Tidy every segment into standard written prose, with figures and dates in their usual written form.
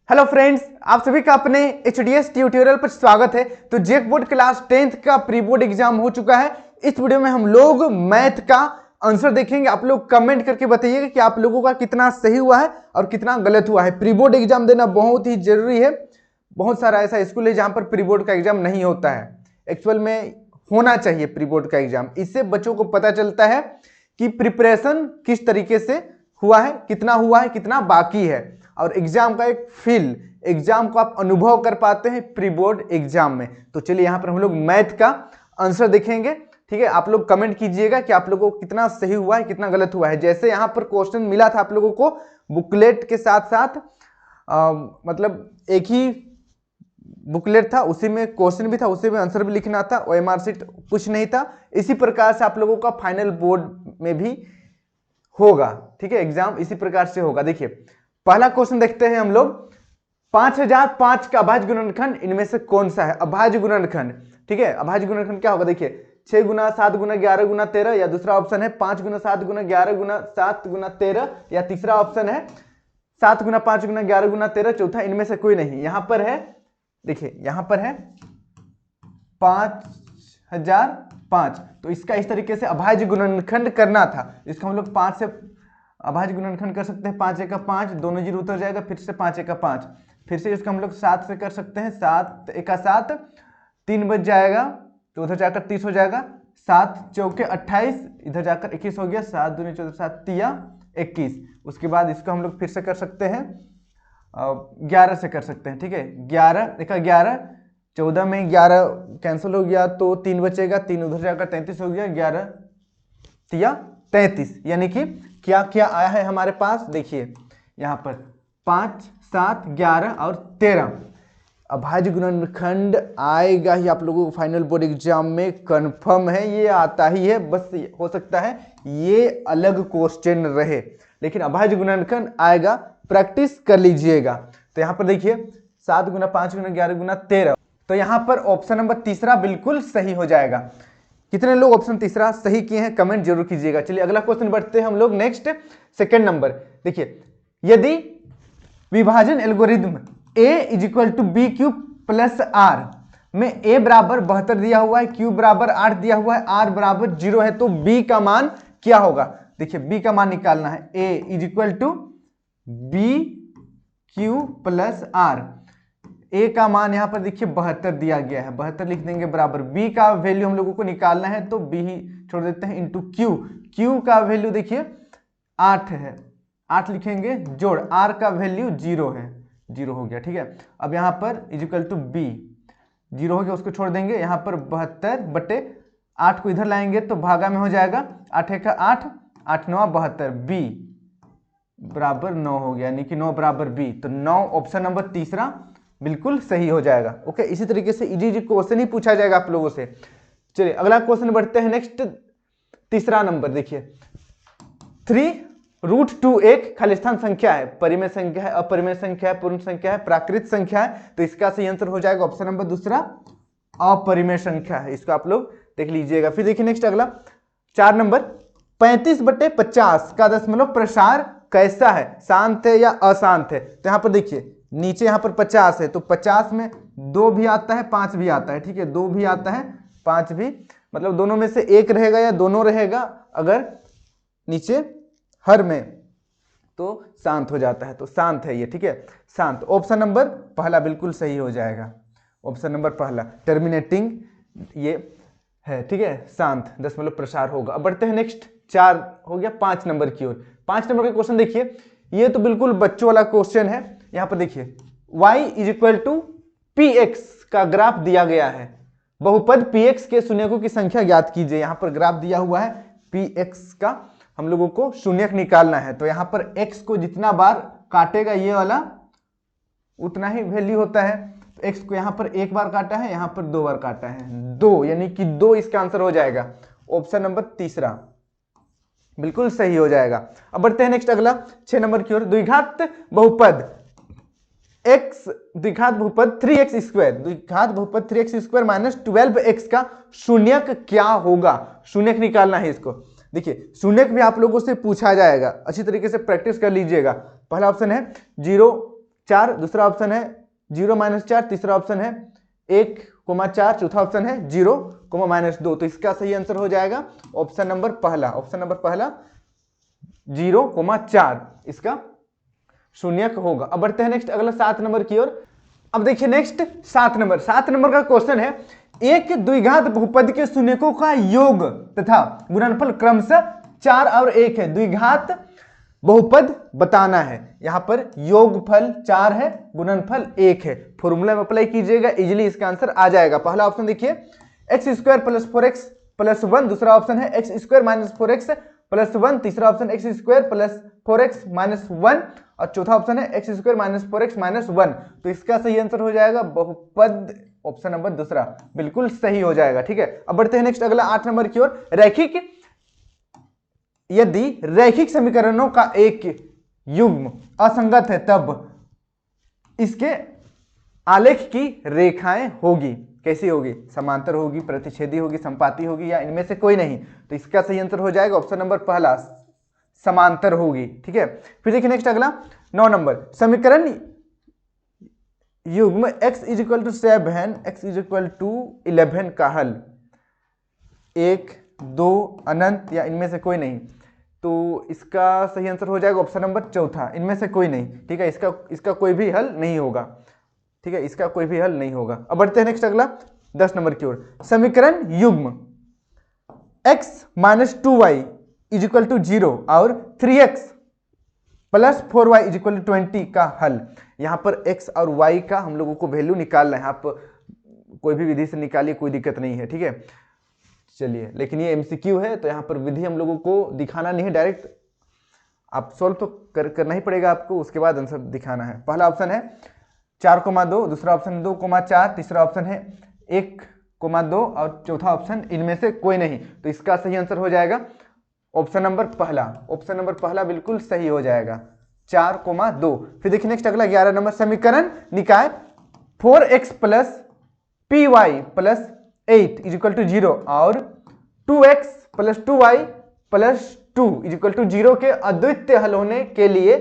Hello friends, आप सभी का अपने HDS ट्यूटोरियल पर स्वागत है। तो जेक बोर्ड क्लास 10th का प्री बोर्ड एग्जाम हो चुका है। इस वीडियो में हम लोग मैथ का आंसर देखेंगे। आप लोग कमेंट करके बताइएगा कि आप लोगों का कितना सही हुआ है और कितना गलत हुआ है। प्री बोर्ड एग्जाम देना बहुत ही जरूरी है। बहुत सारा ऐसा स्कूल है जहां पर प्री बोर्ड का एग्जाम नहीं होता है। एक्चुअल में होना चाहिए प्री बोर्ड का एग्जाम। इससे बच्चों को पता चलता है कि प्रिपरेशन किस तरीके से हुआ है, कितना बाकी है, और एग्जाम का एक फील, एग्जाम को आप अनुभव कर पाते हैं प्री बोर्ड एग्जाम में। तो चलिए यहाँ पर हम लोग मैथ का आंसर देखेंगे। ठीक है, आप लोग कमेंट कीजिएगा कि आप लोगों को कितना सही हुआ है, कितना गलत हुआ है। जैसे यहाँ पर क्वेश्चन मिला था आप लोगों को बुकलेट के साथ साथ, मतलब एक ही बुकलेट था, उसी में क्वेश्चन भी था, उसी में आंसर भी लिखना था। OMR शीट कुछ नहीं था। इसी प्रकार से आप लोगों का फाइनल बोर्ड में भी होगा। ठीक है, एग्जाम इसी प्रकार से होगा। देखिए पहला क्वेश्चन देखते हैं हम लोग। 5005 का अभाज्य गुणनखंड इनमें से कौन सा है? अभाज्य गुणनखंड। ठीक है, अभाज्य गुणनखंड क्या होगा? देखिए 6 गुना 7 गुना 11 गुना 13, या दूसरा ऑप्शन है 5 गुना 7 गुना 11 गुना 7 गुना 13, या तीसरा ऑप्शन है 7 गुना 5 गुना 11 गुना 13, चौथा इनमें से कोई नहीं। यहां पर है, देखिए यहां पर है 5005। तो इसका इस तरीके से अभाज्य गुणनखंड करना था। इसको हम लोग 5 से अभाज्य गुणनखंड कर सकते हैं। 5 1 5, दोनों जीरो उतर जाएगा, फिर से 5 1 5, फिर से इसको हम लोग 7 से कर सकते हैं। 7 1 7, 3 बच जाएगा तो उधर जाकर 30 हो जाएगा। 7 चौके 28, इधर जाकर 21 हो गया। 7 दूनी 14, 7 तिया 21। उसके बाद इसको हम लोग फिर से कर सकते हैं, 11 से कर सकते हैं। ठीक है, 11 1 11, 14 में 11 कैंसिल हो गया तो 3 बचेगा, 3 उधर जाकर 33 हो गया। 11 तिया 33, यानी कि क्या क्या आया है हमारे पास? देखिए यहाँ पर 5 7 11 और 13 अभाज्य गुणनखंड आएगा ही आप लोगों को फाइनल बोर्ड एग्जाम में, कंफर्म है, ये आता ही है। बस हो सकता है ये अलग क्वेश्चन रहे, लेकिन अभाज्य गुणनखंड आएगा। प्रैक्टिस कर लीजिएगा। तो यहाँ पर देखिए 7 गुना 5 गुना 11 गुना 13, तो यहाँ पर ऑप्शन नंबर तीसरा बिल्कुल सही हो जाएगा। कितने लोग ऑप्शन तीसरा सही किए हैं कमेंट जरूर कीजिएगा। चलिए अगला क्वेश्चन बढ़ते हैं हम लोग नेक्स्ट, सेकंड नंबर। देखिए यदि विभाजन एल्गोरिथम a = b³ + r में a बराबर 72 दिया हुआ है, q बराबर 8 दिया हुआ है, r बराबर 0 है, तो b का मान क्या होगा? देखिए b का मान निकालना है। a = b³ + r। a का मान यहाँ पर देखिए 72 दिया गया है, 72 लिख देंगे बराबर। b का वैल्यू हम लोगों को निकालना है तो b ही छोड़ देते हैं इंटू q। q का वैल्यू देखिए 8 है, 8 लिखेंगे जोड़, r का वैल्यू 0 है, 0 हो गया। ठीक है, अब यहाँ पर = b 0 हो गया, उसको छोड़ देंगे। यहाँ पर 72 बटे 8 को इधर लाएंगे तो भागा में हो जाएगा। 8 1 8, 8 9 72, b बराबर 9 हो गया, यानी कि 9 बराबर b। तो 9 ऑप्शन नंबर तीसरा बिल्कुल सही हो जाएगा। ओके, इसी तरीके से इजी क्वेश्चन ही पूछा जाएगा आप लोगों से। चलिए अगला क्वेश्चन बढ़ते हैं नेक्स्ट, तीसरा नंबर। देखिए 3√2 एक खालिस्तान संख्या है, परिमेय संख्या है, अपरिमेय संख्या है, पूर्ण संख्या है, प्राकृत संख्या है। तो इसका सही आंसर हो जाएगा ऑप्शन नंबर दूसरा, अपरिमेय संख्या है। इसको आप लोग देख लीजिएगा। फिर देखिए नेक्स्ट अगला 4 नंबर, 35/50 का दशमलव प्रसार कैसा है? शांत है या अशांत है? तो यहाँ पर देखिए नीचे यहाँ पर 50 है, तो 50 में 2 भी आता है 5 भी आता है। ठीक है, 2 भी आता है 5 भी, मतलब दोनों में से एक रहेगा या दोनों रहेगा। अगर नीचे हर में तो शांत हो जाता है, तो शांत है ये। ठीक है, शांत। ऑप्शन नंबर पहला बिल्कुल सही हो जाएगा। ऑप्शन नंबर पहला टर्मिनेटिंग ये है। ठीक है, शांत दशमलव प्रसार होगा। अब बढ़ते हैं नेक्स्ट, 4 हो गया, 5 नंबर की ओर। 5 नंबर का क्वेश्चन देखिए, ये तो बिल्कुल बच्चों वाला क्वेश्चन है। यहाँ पर देखिए y = px का ग्राफ दिया गया है। बहुपद px के शून्यकों की संख्या ज्ञात कीजिए। यहाँ पर ग्राफ दिया हुआ है px का, हम लोगों को शून्यक निकालना है। तो यहाँ पर x को जितना बार काटेगा ये वाला, उतना ही वैल्यू होता है। तो x को यहाँ पर 1 बार काटा है, यहाँ पर 2 बार काटा है, 2, यानी कि 2 इसका आंसर हो जाएगा। ऑप्शन नंबर तीसरा बिल्कुल सही हो जाएगा। अब बढ़ते हैं नेक्स्ट अगला 6 नंबर की ओर। द्विघात बहुपद 3x² द्विघात बहुपद 3x² - 12x का शून्यक क्या होगा? शून्यक निकालना है इसको। देखिए शून्यक भी आप लोगों से पूछा जाएगा, अच्छी तरीके से प्रैक्टिस कर लीजिएगा। पहला ऑप्शन है 0 4, दूसरा ऑप्शन है 0 - 4, तीसरा ऑप्शन है 1,4, चौथा ऑप्शन है 0, -2। तो इसका सही आंसर हो जाएगा ऑप्शन नंबर पहला, 0,4 इसका शून्यक होगा। अब बढ़ते हैं नेक्स्ट अगला 7 नंबर की ओर। अब देखिए नेक्स्ट 7 नंबर का क्वेश्चन है, एक द्विघात बहुपद के शून्यकों का योग तथा गुणनफल क्रमशः 4 और 1 है। द्विघात बहुपद बताना है। यहां पर योगफल 4 है, गुणनफल 1 है। फॉर्मूला में अप्लाई कीजिएगा, इजीली इसका आंसर आ जाएगा। पहला ऑप्शन देखिए x² + 4x + 1, दूसरा ऑप्शन है x² - 4x + 1, तीसरा ऑप्शन x² + 4x - 1 और चौथा ऑप्शन है x² - 4x - 1। तो इसका सही आंसर हो जाएगा बहुपद, ऑप्शन नंबर दूसरा बिल्कुल सही हो जाएगा। ठीक है, अब बढ़ते हैं नेक्स्ट अगला 8 नंबर की ओर। रैखिक, यदि रैखिक समीकरणों का एक युग्म असंगत है तब इसके आलेख की रेखाएं होगी, कैसी होगी? समांतर होगी, प्रतिच्छेदी होगी, संपाती होगी या इनमें से कोई नहीं। तो इसका सही आंसर हो जाएगा ऑप्शन नंबर पहला, समांतर होगी। ठीक है, फिर देखिए नेक्स्ट अगला 9 नंबर। समीकरण युग्म x = 7, x = 11 का हल 1, 2 अनंत या इनमें से कोई नहीं। तो इसका सही आंसर हो जाएगा ऑप्शन नंबर चौथा, इनमें से कोई नहीं। ठीक है, इसका कोई भी हल नहीं होगा। ठीक है, इसका कोई भी हल नहीं होगा। अब बढ़ते हैं नेक्स्ट अगला 10 नंबर की ओर। समीकरण युग्म x - 2y = 0 और 3x + 4y = 20 का हल। यहां पर x और y का हम लोगों को वैल्यू निकालना है। आप कोई भी विधि से निकालिए, कोई दिक्कत नहीं है। ठीक है, चलिए, लेकिन ये MCQ है तो यहाँ पर विधि हम लोगों को दिखाना नहीं है, डायरेक्ट आप सॉल्व तो करना ही पड़ेगा आपको, उसके बाद आंसर दिखाना है। पहला ऑप्शन है 4,2, दूसरा ऑप्शन 2,4, तीसरा ऑप्शन है 1,2 और चौथा ऑप्शन इनमें से कोई नहीं। तो इसका सही आंसर हो जाएगा ऑप्शन नंबर पहला बिल्कुल सही हो जाएगा, 4,2। फिर देखिए नेक्स्ट अगला 11 नंबर। समीकरण निकाय 4x + py + 8 = 0 और 2x + 2y + 2 = 0 के अद्वितीय हल होने के लिए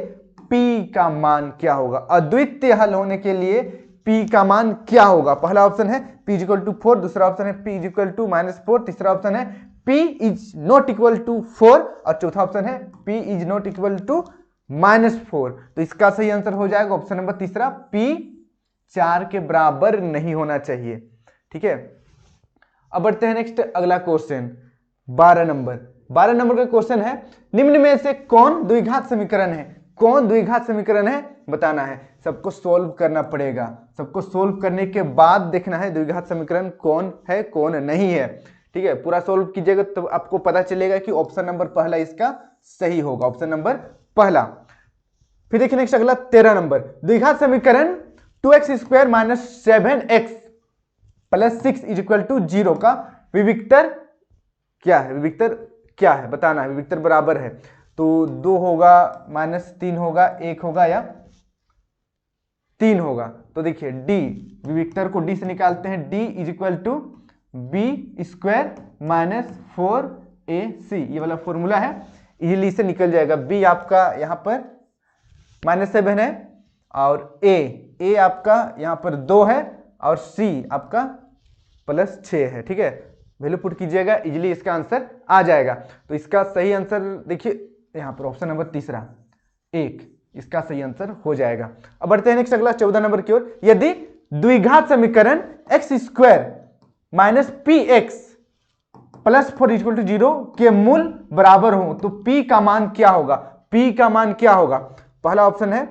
p का मान क्या होगा? अद्वितीय हल होने के लिए p का मान क्या होगा? पहला ऑप्शन है p = 4, दूसरा ऑप्शन है p = -4, तीसरा ऑप्शन है p ≠ 4 और चौथा ऑप्शन है p ≠ -4। तो इसका सही आंसर हो जाएगा ऑप्शन नंबर तीसरा, p 4 के बराबर नहीं होना चाहिए। ठीक है, अब बढ़ते हैं नेक्स्ट अगला क्वेश्चन 12 नंबर का क्वेश्चन है, निम्न में से कौन द्विघात समीकरण है बताना है। सबको सोल्व करना पड़ेगा, सबको सोल्व करने के बाद देखना है द्विघात समीकरण कौन है कौन नहीं है। ठीक है, पूरा सोल्व कीजिएगा तो आपको पता चलेगा कि ऑप्शन नंबर पहला इसका सही होगा, ऑप्शन नंबर पहला। फिर देखिए नेक्स्ट अगला 13 नंबर। द्विघात समीकरण 2x² - 7x + 6 = 0 का विविक्तर क्या है बताना है। विविक्तर बराबर है तो 2 होगा, -3 होगा, 1 होगा या 3 होगा। तो देखिए d, विविक्तर को d से निकालते हैं, d = b² - 4ac, ये वाला फॉर्मूला है, इजीली से निकल जाएगा। b आपका यहाँ पर -7 है और a आपका यहाँ पर 2 है और c आपका +6 है। ठीक है, वैल्यू पुट कीजिएगा, इजीली इसका आंसर आ जाएगा। तो इसका सही आंसर देखिए यहाँ पर ऑप्शन नंबर तीसरा 1, इसका सही आंसर हो जाएगा। अब बढ़ते हैं नेक्स्ट अगला 14 नंबर की ओर। यदि द्विघात समीकरण x² - px + 4 = 0 के मूल बराबर हो तो p का मान क्या होगा? पहला ऑप्शन है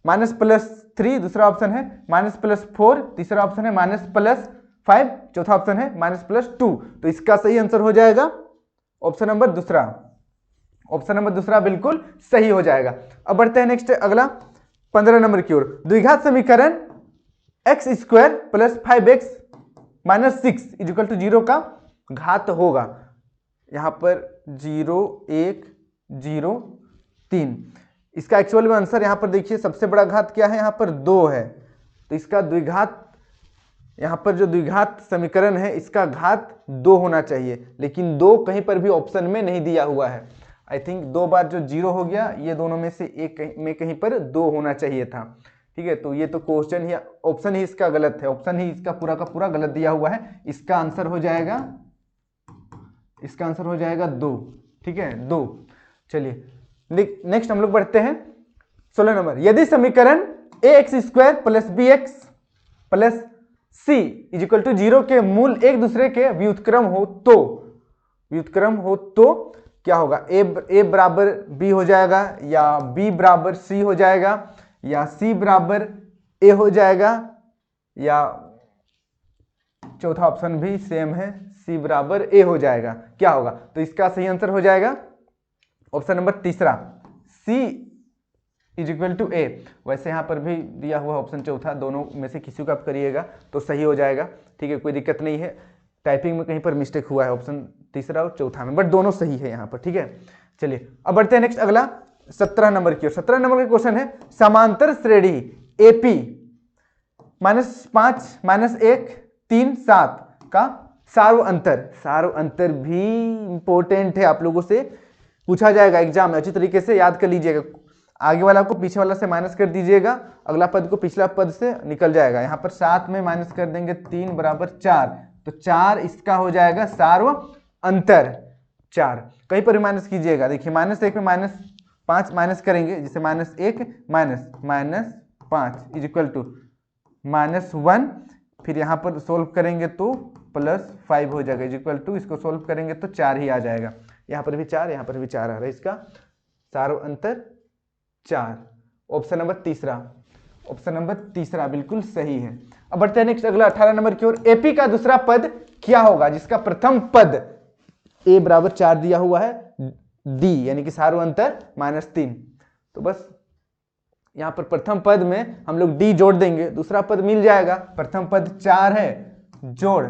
-+3, दूसरा ऑप्शन है -+4, तीसरा ऑप्शन है -+5, चौथा ऑप्शन है -+2। तो इसका सही आंसर हो जाएगा ऑप्शन नंबर दूसरा बिल्कुल सही हो जाएगा। अब बढ़ते हैं नेक्स्ट अगला 15 नंबर की ओर। द्विघात समीकरण x² + 5x - 6 = 0 का घात होगा। यहां पर 0, 1, 0, 3। इसका एक्चुअल में आंसर यहां पर देखिए सबसे बड़ा घात क्या है, यहां पर 2 है। तो इसका द्विघात, यहां पर जो द्विघात समीकरण है इसका घात 2 होना चाहिए, लेकिन 2 कहीं पर भी ऑप्शन में नहीं दिया हुआ है। आई थिंक 2 बार जो 0 हो गया, ये दोनों में से एक में कहीं पर 2 होना चाहिए था। ठीक है, तो ये तो क्वेश्चन ही, ऑप्शन ही इसका गलत है, ऑप्शन ही इसका पूरा का पूरा गलत दिया हुआ है। इसका आंसर हो जाएगा, इसका आंसर हो जाएगा 2। ठीक है, 2। चलिए नेक्स्ट हम लोग बढ़ते हैं 16 नंबर। यदि समीकरण ax² plus bx plus c is equal to 0 के मूल एक दूसरे के व्युत्क्रम हो तो, व्युत्क्रम हो तो क्या होगा? a बराबर b हो जाएगा, या b बराबर c हो जाएगा, या c बराबर a हो जाएगा, या चौथा ऑप्शन भी सेम है, c बराबर a हो जाएगा। क्या होगा? तो इसका सही आंसर हो जाएगा ऑप्शन नंबर तीसरा, c इज इक्वल टू ए। वैसे यहाँ पर भी दिया हुआ ऑप्शन चौथा, दोनों में से किसी को आप करिएगा तो सही हो जाएगा। ठीक है, कोई दिक्कत नहीं है, टाइपिंग में कहीं पर मिस्टेक हुआ है ऑप्शन तीसरा और चौथा में, बट दोनों सही है यहाँ पर। ठीक है, चलिए अब बढ़ते हैं नेक्स्ट अगला 17 नंबर की ओर। 17 नंबर का क्वेश्चन है, समांतर श्रेणी एपी -5 -1 3 7 का सार्व अंतर। सार्व अंतर भी इंपॉर्टेंट है, आप लोगों से पूछा जाएगा एग्जाम में, अच्छी तरीके से याद कर लीजिएगा। आगे वाला को पीछे वाला से माइनस कर दीजिएगा, अगला पद को पिछला पद से निकल जाएगा। यहाँ पर 7 में माइनस कर देंगे 3 बराबर 4, तो 4 इसका हो जाएगा सार्व अंतर 4। कहीं पर भी माइनस कीजिएगा, देखिए -1 में -5 माइनस करेंगे, जिसे -1 -5 इज इक्वल टू -1। फिर यहाँ पर सोल्व करेंगे तो +5 हो जाएगा इज इक्वल टू, इसको सोल्व करेंगे तो 4 ही आ जाएगा। यहाँ पर भी 4, यहाँ पर भी 4 आ रहा है, इसका सार्व अंतर 4। ऑप्शन नंबर तीसरा, ऑप्शन नंबर तीसरा बिल्कुल सही है। अब बढ़ते हैं नेक्स्ट अगला 18 नंबर की ओर। एपी का दूसरा पद क्या होगा जिसका प्रथम पद a बराबर 4 दिया हुआ है, d यानी कि सार्व अंतर -3। तो बस यहाँ पर प्रथम पद में हम लोग d जोड़ देंगे, दूसरा पद मिल जाएगा। प्रथम पद 4 है, जोड़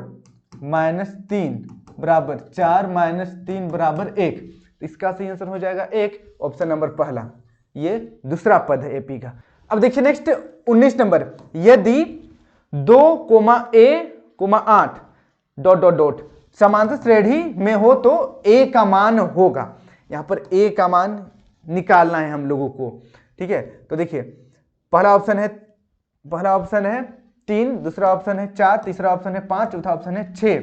-3 बराबर 4 -3 बराबर 1, तो इसका सही आंसर हो जाएगा 1, ऑप्शन नंबर पहला। ये दूसरा पद है एपी का। अब देखिए नेक्स्ट 19 नंबर। यदि 2,a,8 ... समांतर श्रेणी में हो तो a का मान होगा। यहाँ पर a का मान निकालना है हम लोगों को। ठीक है, तो देखिए पहला ऑप्शन है 3, दूसरा ऑप्शन है 4, तीसरा ऑप्शन है 5, चौथा ऑप्शन है 6।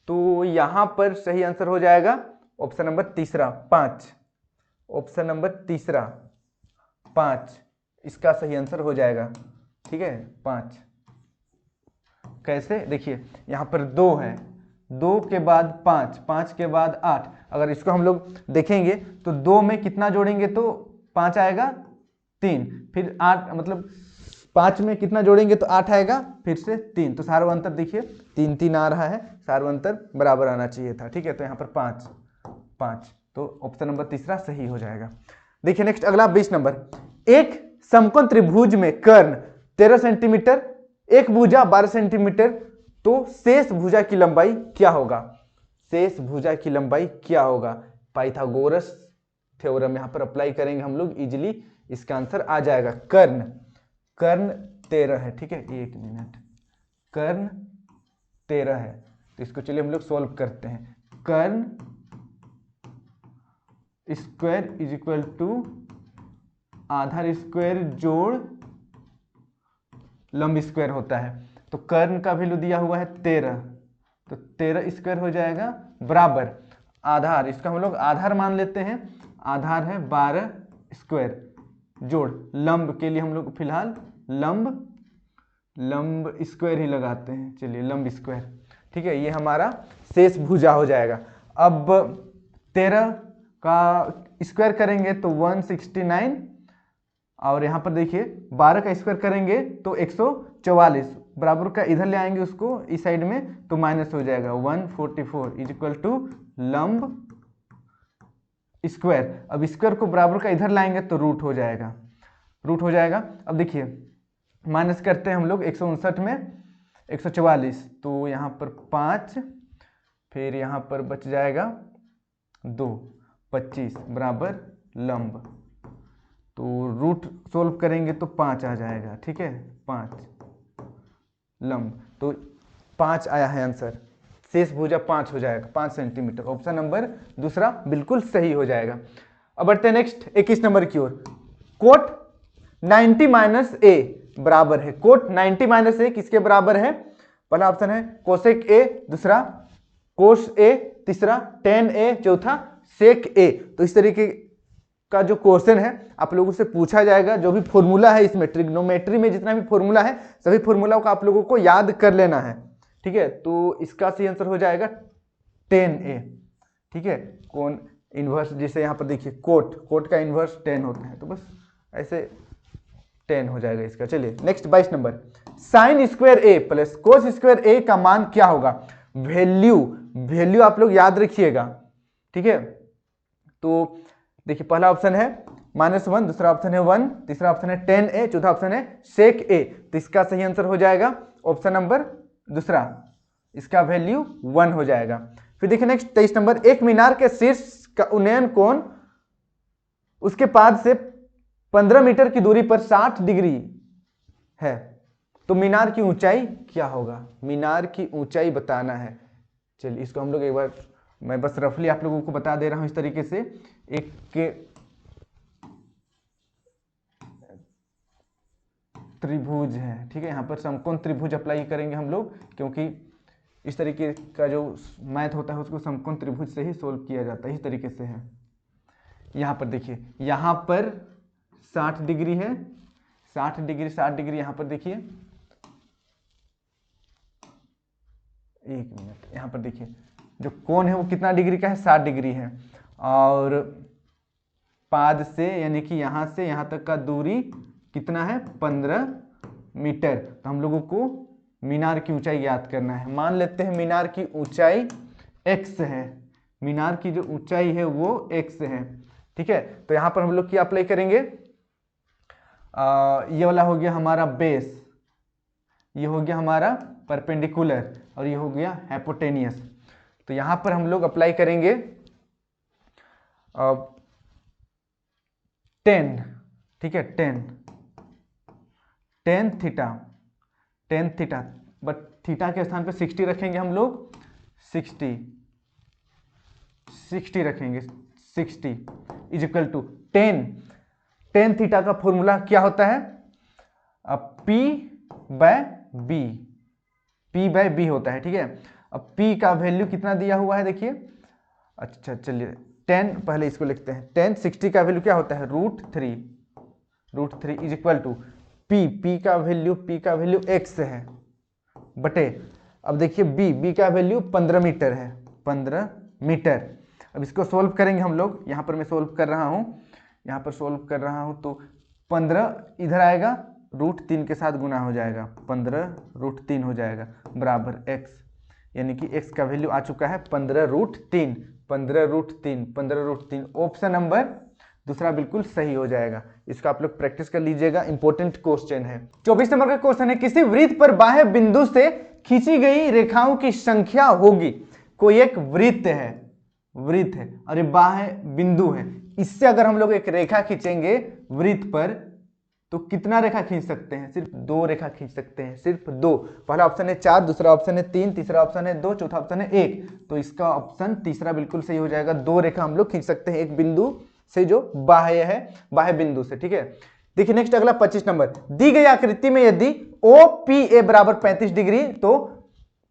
तो यहाँ पर सही आंसर हो जाएगा ऑप्शन नंबर तीसरा 5, ऑप्शन नंबर तीसरा 5 इसका सही आंसर हो जाएगा। ठीक है, 5 कैसे? देखिए यहाँ पर 2 है, 2 के बाद 5, 5 के बाद 8। अगर इसको हम लोग देखेंगे तो 2 में कितना जोड़ेंगे तो 5 आएगा, 3, फिर 8, मतलब 5 में कितना जोड़ेंगे तो 8 आएगा, फिर से 3। तो सार्व अंतर देखिए 3 3 आ रहा है, सार्व अंतर बराबर आना चाहिए था। ठीक है, तो यहाँ पर 5 5, तो ऑप्शन नंबर तीसरा सही हो जाएगा। देखिए नेक्स्ट अगला 20 नंबर। एक समकोण त्रिभुज में कर्ण 13 सेंटीमीटर, एक भुजा 12 सेंटीमीटर, तो शेष भुजा की लंबाई क्या होगा? शेष भुजा की लंबाई क्या होगा? पाइथागोरस थ्योरम यहाँ पर अप्लाई करेंगे हम लोग, इजिली इसका आंसर आ जाएगा। कर्ण 13 है। ठीक है, एक मिनट, कर्ण 13 है, तो इसको चलिए हम लोग सोल्व करते हैं। कर्ण स्क्वायर इज इक्वल टू आधार स्क्वायर जोड़ लंब स्क्वायर होता है। तो कर्ण का वैल्यू दिया हुआ है 13, तो 13 स्क्वायर हो जाएगा बराबर आधार, इसका हम लोग आधार मान लेते हैं, आधार है 12 स्क्वायर जोड़ लंब के लिए हम लोग फिलहाल लंब स्क्वायर ही लगाते हैं। चलिए लंब स्क्वायर, ठीक है, ये हमारा शेष भुजा हो जाएगा। अब 13 का स्क्वायर करेंगे तो 169, और यहाँ पर देखिए 12 का स्क्वायर करेंगे तो 144, बराबर का इधर ले आएंगे उसको इस साइड में तो माइनस हो जाएगा 144 इज इक्वल टू लंब स्क्वायर। अब स्क्वायर को बराबर का इधर लाएंगे तो रूट हो जाएगा, रूट हो जाएगा। अब देखिए माइनस करते हैं हम लोग 159 में 144, तो यहाँ पर 5, फिर यहाँ पर बच जाएगा 2, 25 बराबर लंब, तो रूट सोल्व करेंगे तो 5 आ जाएगा। ठीक है, 5 लंब, तो 5 आया है आंसर, शेष भुजा 5 हो जाएगा, 5 सेंटीमीटर। ऑप्शन नंबर दूसरा बिल्कुल सही हो जाएगा। अब बढ़ते हैं नेक्स्ट 21 नंबर की ओर। कोट 90 माइनस ए बराबर है, कोट 90 माइनस ए किसके बराबर है? पहला ऑप्शन है कोसेक ए, दूसरा कोस ए, तीसरा टेन ए, चौथा सेक ए। तो इस तरीके का जो क्वेश्चन है आप लोगों से पूछा जाएगा। जो भी फॉर्मूला है इसमें, ट्रिग्नोमेट्री में जितना भी फॉर्मूला है सभी फॉर्मूला को आप लोगों को याद कर लेना है, ठीक है। तो इसका सही आंसर हो जाएगा 10A, ठीक है। कौन इन्वर्स, जैसे यहाँ पर देखिए कोट का इन्वर्स 10 होता है, तो बस ऐसे 10 हो जाएगा इसका। चलिए नेक्स्ट 22 नंबर, साइन स्क्वायर ए प्लस कोस स्क्वायर ए का मान क्या होगा? वैल्यू आप लोग याद रखिएगा, ठीक है। तो देखिए पहला ऑप्शन है -1, दूसरा ऑप्शन है 1, तीसरा ऑप्शन है 10A, चौथा ऑप्शन है सेक ए। तो इसका सही आंसर हो जाएगा ऑप्शन नंबर दूसरा, इसका वैल्यू 1 हो जाएगा। फिर देखिए नेक्स्ट 23 नंबर, एक मीनार के शीर्ष का उन्नयन कोण उसके पाद से 15 मीटर की दूरी पर 60 डिग्री है, तो मीनार की ऊंचाई क्या होगा? मीनार की ऊंचाई बताना है। चलिए इसको हम लोग एक बार, मैं बस रफली आप लोगों को बता दे रहा हूं इस तरीके से। एक त्रिभुज है, ठीक है, यहाँ पर समकोण त्रिभुज अप्लाई करेंगे हम लोग, क्योंकि इस तरीके का जो मैथ होता है उसको समकोण त्रिभुज से ही सोल्व किया जाता है। इस तरीके से है, यहाँ पर देखिए, यहाँ पर 60 डिग्री है, 60 डिग्री यहाँ पर देखिए, एक मिनट, यहाँ पर देखिए जो कोण है वो कितना डिग्री का है? 60 डिग्री है। और पाद से यानी कि यहाँ से यहाँ तक का दूरी कितना है? 15 मीटर। तो हम लोगों को मीनार की ऊंचाई याद करना है। मान लेते हैं मीनार की ऊंचाई x है, मीनार की जो ऊंचाई है वो x है, ठीक है। तो यहाँ पर हम लोग क्या अप्लाई करेंगे? ये वाला हो गया हमारा बेस, ये हो गया हमारा परपेंडिकुलर, और ये हो गया हाइपोटेनियस। तो यहाँ पर हम लोग अप्लाई करेंगे 10, ठीक है, 10 थीटा, बट थीटा के स्थान पे 60 रखेंगे हम लोग, 60 रखेंगे, 60 इज इक्वल टू 10 थीटा का फॉर्मूला क्या होता है? P बाय बी होता है, ठीक है। अब P का वैल्यू कितना दिया हुआ है देखिए, अच्छा चलिए 10 पहले इसको लिखते हैं, 10 60 का वैल्यू क्या होता है? √3 इज इक्वल टू P का वैल्यू x है बटे, अब देखिए B का वैल्यू 15 मीटर है, 15 मीटर। अब इसको सोल्व करेंगे हम लोग, यहाँ पर मैं सोल्व कर रहा हूँ, यहाँ पर सोल्व कर रहा हूँ, तो 15 इधर आएगा, √3 के साथ गुना हो जाएगा, 15 √3 हो जाएगा बराबर x, यानी कि x का वैल्यू आ चुका है 15√3। ऑप्शन नंबर दूसरा बिल्कुल सही हो जाएगा। इसका आप लोग प्रैक्टिस कर लीजिएगा, इंपॉर्टेंट क्वेश्चन है। 24 नंबर का क्वेश्चन है, किसी वृत्त पर बाह्य बिंदु से खींची गई रेखाओं की संख्या होगी। कोई एक वृत्त है और ये बाह्य बिंदु है, इससे अगर हम लोग एक रेखा खींचेंगे वृत्त पर, तो कितना रेखा खींच सकते हैं? सिर्फ 2 रेखा खींच सकते हैं, सिर्फ 2। पहला ऑप्शन है 4, दूसरा ऑप्शन है 3, तीसरा ऑप्शन है 2, चौथा ऑप्शन है 1। तो इसका ऑप्शन तीसरा बिल्कुल सही हो जाएगा। 2 रेखा हम लोग खींच सकते हैं एक बिंदु से जो बाह्य है, बाह्य बिंदु से, ठीक है। देखिए नेक्स्ट अगला 25 नंबर, दी गई आकृति में यदि OPA बराबर 35 डिग्री, तो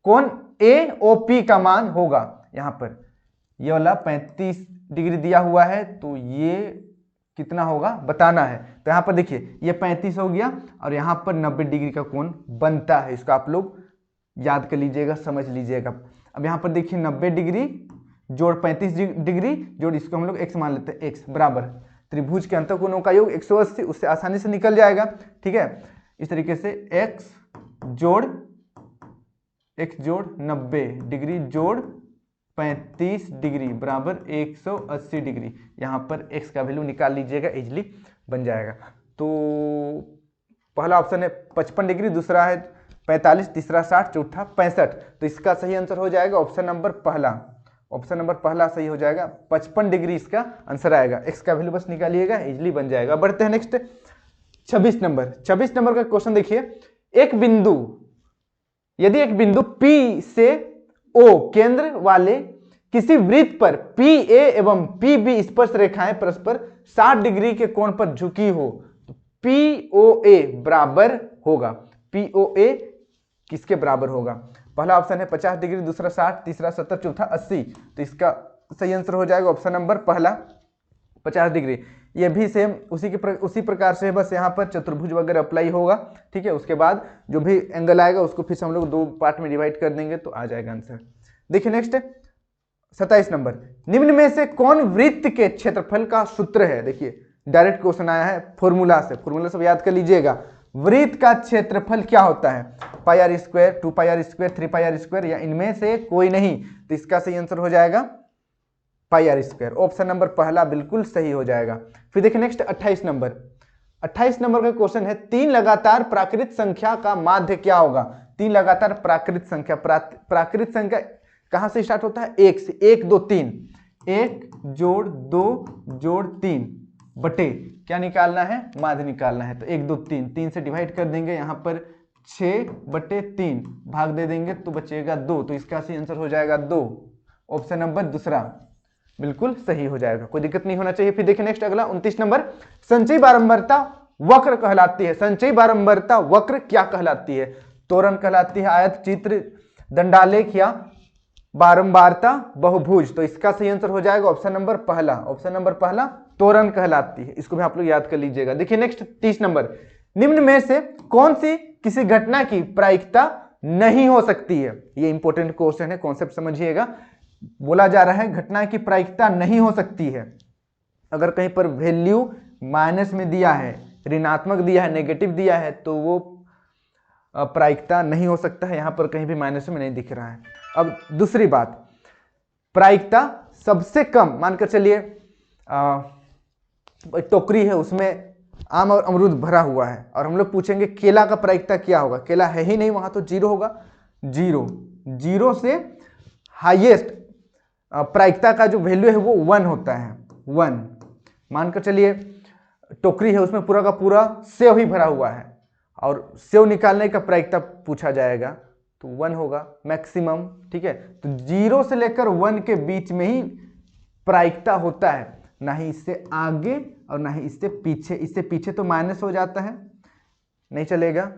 कोण AOP का मान होगा। यहाँ पर ये वाला 35 डिग्री दिया हुआ है, तो ये कितना होगा बताना है। तो यहाँ पर देखिए ये 35 हो गया, और यहाँ पर 90 डिग्री का कोण बनता है। इसको आप लोग याद कर लीजिएगा, समझ लीजिएगा। अब यहाँ पर देखिए 90 डिग्री जोड़ 35 डिग्री जोड़, इसको हम लोग x मान लेते हैं, x बराबर त्रिभुज के अंतःकोणों का योग 180, उससे आसानी से निकल जाएगा, ठीक है। इस तरीके से x जोड़ 90 डिग्री जोड़ 35 डिग्री बराबर 180 डिग्री। यहाँ पर x का वैल्यू निकाल लीजिएगा, इजली बन जाएगा। तो पहला ऑप्शन है 55 डिग्री, दूसरा है 45, तीसरा 60, चौथा 65। तो इसका सही आंसर हो जाएगा ऑप्शन नंबर पहला सही हो जाएगा, 55 डिग्री इसका आंसर आएगा। x का वैल्यू बस निकालिएगा, इजली बन जाएगा। बढ़ते हैं नेक्स्ट 26 नंबर का क्वेश्चन देखिए, यदि एक बिंदु P से O केंद्र वाले किसी वृत्त पर PA एवं PB स्पर्श रेखाएं परस्पर 60 डिग्री के कोण पर झुकी हो तो POA बराबर होगा। POA किसके बराबर होगा? पहला ऑप्शन है 50 डिग्री, दूसरा 60, तीसरा 70, चौथा 80। तो इसका सही आंसर हो जाएगा ऑप्शन नंबर पहला 50 डिग्री। ये भी सेम उसी प्रकार से है, बस यहाँ पर चतुर्भुज वगैरह अप्लाई होगा। ठीक है, उसके बाद जो भी एंगल आएगा उसको फिर से हम लोग दो पार्ट में डिवाइड कर देंगे तो आ जाएगा आंसर। देखिए नेक्स्ट 27 नंबर, निम्न में से कौन वृत्त के क्षेत्रफल का सूत्र है? देखिए डायरेक्ट क्वेश्चन आया है फॉर्मूला से, फॉर्मूला सब याद कर लीजिएगा। वृत्त का क्षेत्रफल क्या होता है? Pi r square, 2 pi r square, 3 pi r square, या इनमें से कोई नहीं। तो इसका सही आंसर हो जाएगा पाई आर स्क्वायर। ऑप्शन नंबर पहला बिल्कुल सही हो जाएगा। फिर देखिए नेक्स्ट 28 नंबर। 28 नंबर का क्वेश्चन है, 3 लगातार प्राकृत संख्या का माध्य क्या होगा? 3 लगातार प्राकृत संख्या, प्राकृत संख्या कहां से स्टार्ट होता है? 1 से। 1 2 3, 1 जोड़ 2 जोड़ 3 बटे क्या निकालना है? माध्य निकालना है। तो 1 2 3, 3 से डिवाइड कर देंगे, यहाँ पर 6 बटे 3 भाग दे देंगे तो बचेगा 2। तो इसका सही आंसर हो जाएगा 2। ऑप्शन नंबर दूसरा बिल्कुल सही हो जाएगा, कोई दिक्कत नहीं होना चाहिए। फिर देखिए नेक्स्ट अगला 29 नंबर, संचयी बारंबारता वक्र कहलाती है। संचयी बारंबारता वक्र क्या कहलाती है? तोरण कहलाती है, आयत चित्र, दंडालेख, या बारंबारता बहुभुज। तो इसका सही आंसर हो जाएगा ऑप्शन नंबर पहला। ऑप्शन नंबर पहला तोरण कहलाती है, इसको भी आप लोग याद कर लीजिएगा। देखिए नेक्स्ट 30 नंबर, निम्न में से कौन सी किसी घटना की प्रायिकता नहीं हो सकती है? ये इंपॉर्टेंट क्वेश्चन है, कॉन्सेप्ट समझिएगा। बोला जा रहा है घटना की प्रायिकता नहीं हो सकती है। अगर कहीं पर वैल्यू माइनस में दिया है, ऋणात्मक दिया है, नेगेटिव दिया है, तो वो प्रायिकता नहीं हो सकता है। यहां पर कहीं भी माइनस में नहीं दिख रहा है। अब दूसरी बात, प्रायिकता सबसे कम, मानकर चलिए टोकरी है, उसमें आम और अमरूद भरा हुआ है, और हम लोग पूछेंगे केला का प्रायिकता क्या होगा? केला है ही नहीं वहां, तो 0 होगा। 0 से हाईएस्ट प्रायिकता का जो वैल्यू है वो 1 होता है। 1 मानकर चलिए टोकरी है, उसमें पूरा का पूरा सेव ही भरा हुआ है, और सेव निकालने का प्रायिकता पूछा जाएगा तो 1 होगा मैक्सिमम। ठीक है, तो 0 से लेकर 1 के बीच में ही प्रायिकता होता है, ना ही इससे आगे और ना ही इससे पीछे। इससे पीछे तो माइनस हो जाता है, नहीं चलेगा।